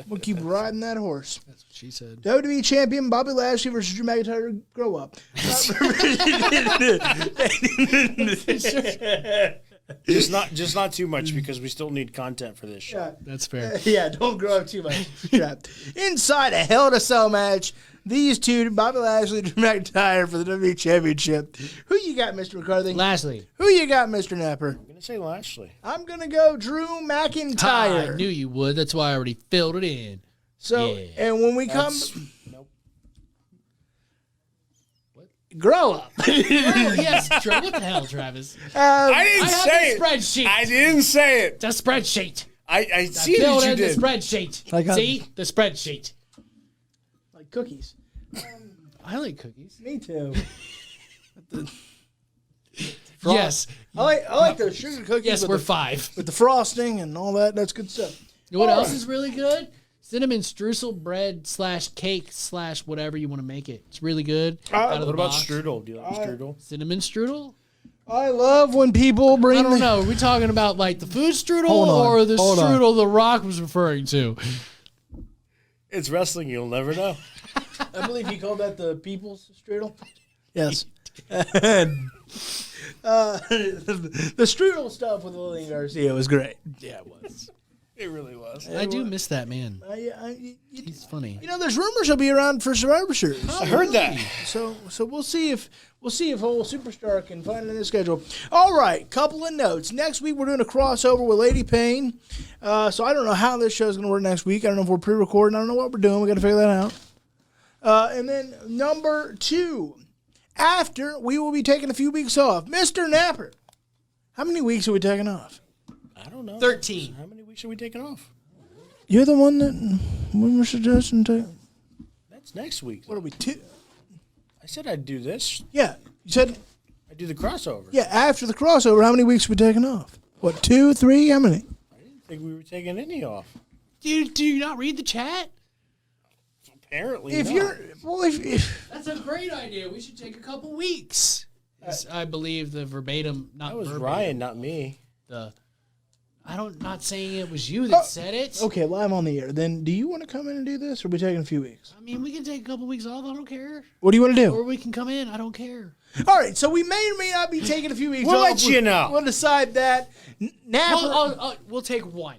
Speaker 1: We'll keep riding that horse.
Speaker 3: That's what she said.
Speaker 1: WWE Champion Bobby Lashley versus Drew McIntyre. Grow up.
Speaker 2: Just not too much because we still need content for this show.
Speaker 3: That's fair.
Speaker 1: Yeah, don't grow up too much. Yeah. Inside a Hell in a Cell match, these two, Bobby Lashley and Drew McIntyre for the WWE Championship. Who you got, Mr. McCarthy?
Speaker 3: Lashley.
Speaker 1: Who you got, Mr. Napper?
Speaker 2: I'm gonna say Lashley.
Speaker 1: I'm going to go Drew McIntyre.
Speaker 3: I knew you would. That's why I already filled it in.
Speaker 1: So,
Speaker 3: Yeah.
Speaker 1: and when we come,
Speaker 2: Nope.
Speaker 1: grow up.
Speaker 3: Oh, yes, what the hell, Travis?
Speaker 2: I didn't
Speaker 3: I have
Speaker 2: say
Speaker 3: the
Speaker 2: it.
Speaker 3: spreadsheet.
Speaker 2: I didn't say it.
Speaker 3: The spreadsheet.
Speaker 2: I see
Speaker 3: Filled
Speaker 2: that you
Speaker 3: in the
Speaker 2: did.
Speaker 3: spreadsheet.
Speaker 1: Like a-
Speaker 3: See? The spreadsheet.
Speaker 1: Like cookies.
Speaker 3: I like cookies.
Speaker 1: Me too.
Speaker 3: Yes.
Speaker 1: I like those sugar cookies
Speaker 3: Yes,
Speaker 1: with,
Speaker 3: we're
Speaker 1: the,
Speaker 3: 5.
Speaker 1: with the frosting and all that. That's good stuff.
Speaker 3: You know what else is really good? Cinnamon streusel bread / cake / whatever you want to make it. It's really good. Out of the
Speaker 2: What about
Speaker 3: box.
Speaker 2: strudel? Do you like strudel?
Speaker 3: Cinnamon strudel?
Speaker 1: I love when people bring
Speaker 3: I don't know. Are we talking about like the food strudel or the strudel The Rock was referring to?
Speaker 2: It's wrestling. You'll never know.
Speaker 1: I believe he called that the people's strudel. Yes. The strudel stuff with Lillian Garcia was great.
Speaker 3: Yeah, it was.
Speaker 2: It really was.
Speaker 3: I do miss that man.
Speaker 1: He's
Speaker 3: funny.
Speaker 1: You know, there's rumors he'll be around for Survivor Series.
Speaker 2: I heard that.
Speaker 1: So we'll see if whole Superstar can find it in the schedule. All right, couple of notes. Next week we're doing a crossover with Lady Payne. So I don't know how this show's going to work next week. I don't know if we're pre-recording. I don't know what we're doing. We got to figure that out. And then number 2, after we will be taking a few weeks off. Mr. Napper, how many weeks are we taking off?
Speaker 2: I don't know.
Speaker 3: 13.
Speaker 2: How many weeks are we taking off?
Speaker 1: You're the one that we were suggesting to.
Speaker 2: That's next week.
Speaker 1: What are we, 2?
Speaker 2: I said I'd do this.
Speaker 1: Yeah, you said.
Speaker 2: I'd do the crossover.
Speaker 1: Yeah, after the crossover, how many weeks are we taking off? What, 2, 3? How many?
Speaker 2: I didn't think we were taking any off.
Speaker 3: Do you not read the chat?
Speaker 2: Apparently,
Speaker 1: If
Speaker 2: not.
Speaker 1: you're, well, if
Speaker 3: That's a great idea. We should take a couple weeks. I believe the verbatim, not
Speaker 2: that was
Speaker 3: verbatim,
Speaker 2: Ryan, not me.
Speaker 3: not saying it was you that said it.
Speaker 1: okay, live on the air. Then, do you want to come in and do this, or are we taking a few weeks?
Speaker 3: I mean, we can take a couple weeks off. I don't care.
Speaker 1: What do you want to do?
Speaker 3: Or we can come in. I don't care.
Speaker 1: All right, so we may or may not be taking a few weeks
Speaker 2: We'll
Speaker 1: off.
Speaker 2: let you know.
Speaker 1: We'll decide that. Napper,
Speaker 3: We'll take one.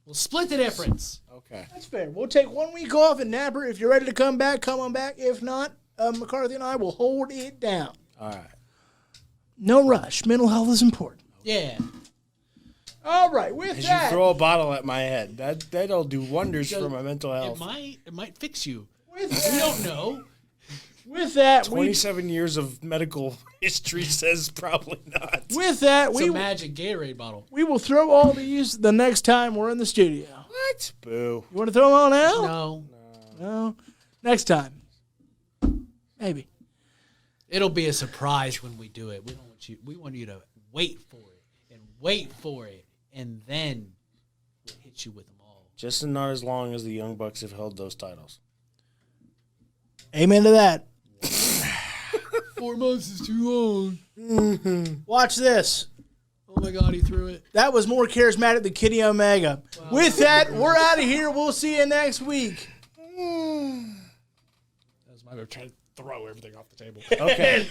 Speaker 3: We'll split the difference.
Speaker 2: Okay.
Speaker 1: That's fair. We'll take 1 week off, and Napper, if you're ready to come back, come on back. If not, McCarthy and I will hold it down.
Speaker 2: All right.
Speaker 1: No rush. Mental health is important.
Speaker 3: Yeah.
Speaker 1: All right, with
Speaker 2: As
Speaker 1: that,
Speaker 2: you throw a bottle at my head, that'll do wonders for my mental health.
Speaker 3: It might fix you.
Speaker 1: with
Speaker 3: We
Speaker 1: that,
Speaker 3: don't know.
Speaker 1: with that,
Speaker 2: 27 years of medical history says probably not.
Speaker 1: it's
Speaker 3: It's a magic Gatorade bottle.
Speaker 1: we will throw all these the next time we're in the studio.
Speaker 2: What? Boo.
Speaker 1: You want to throw them all now?
Speaker 3: No.
Speaker 1: No. Next time. Maybe.
Speaker 3: It'll be a surprise when we do it. We want you to wait for it and then we'll hit you with them all.
Speaker 2: Just not as long as the Young Bucks have held those titles.
Speaker 1: Amen to that.
Speaker 3: 4 months is too long.
Speaker 1: Watch this.
Speaker 3: Oh my God, he threw it.
Speaker 1: That was more charismatic than Kenny Omega. Wow. With that, we're out of here. We'll see you next week.
Speaker 3: That was my way of trying to throw everything off the table.
Speaker 2: Okay.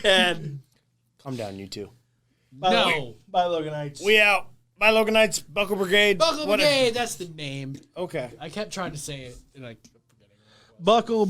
Speaker 2: Calm down, you two.
Speaker 3: No.
Speaker 1: Bye, Loganites.
Speaker 2: We out. Bye, Loganites. Buckle Brigade.
Speaker 3: Buckle Brigade, that's the name.
Speaker 2: Okay.
Speaker 3: I kept trying to say it and I kept forgetting.
Speaker 1: Buckle.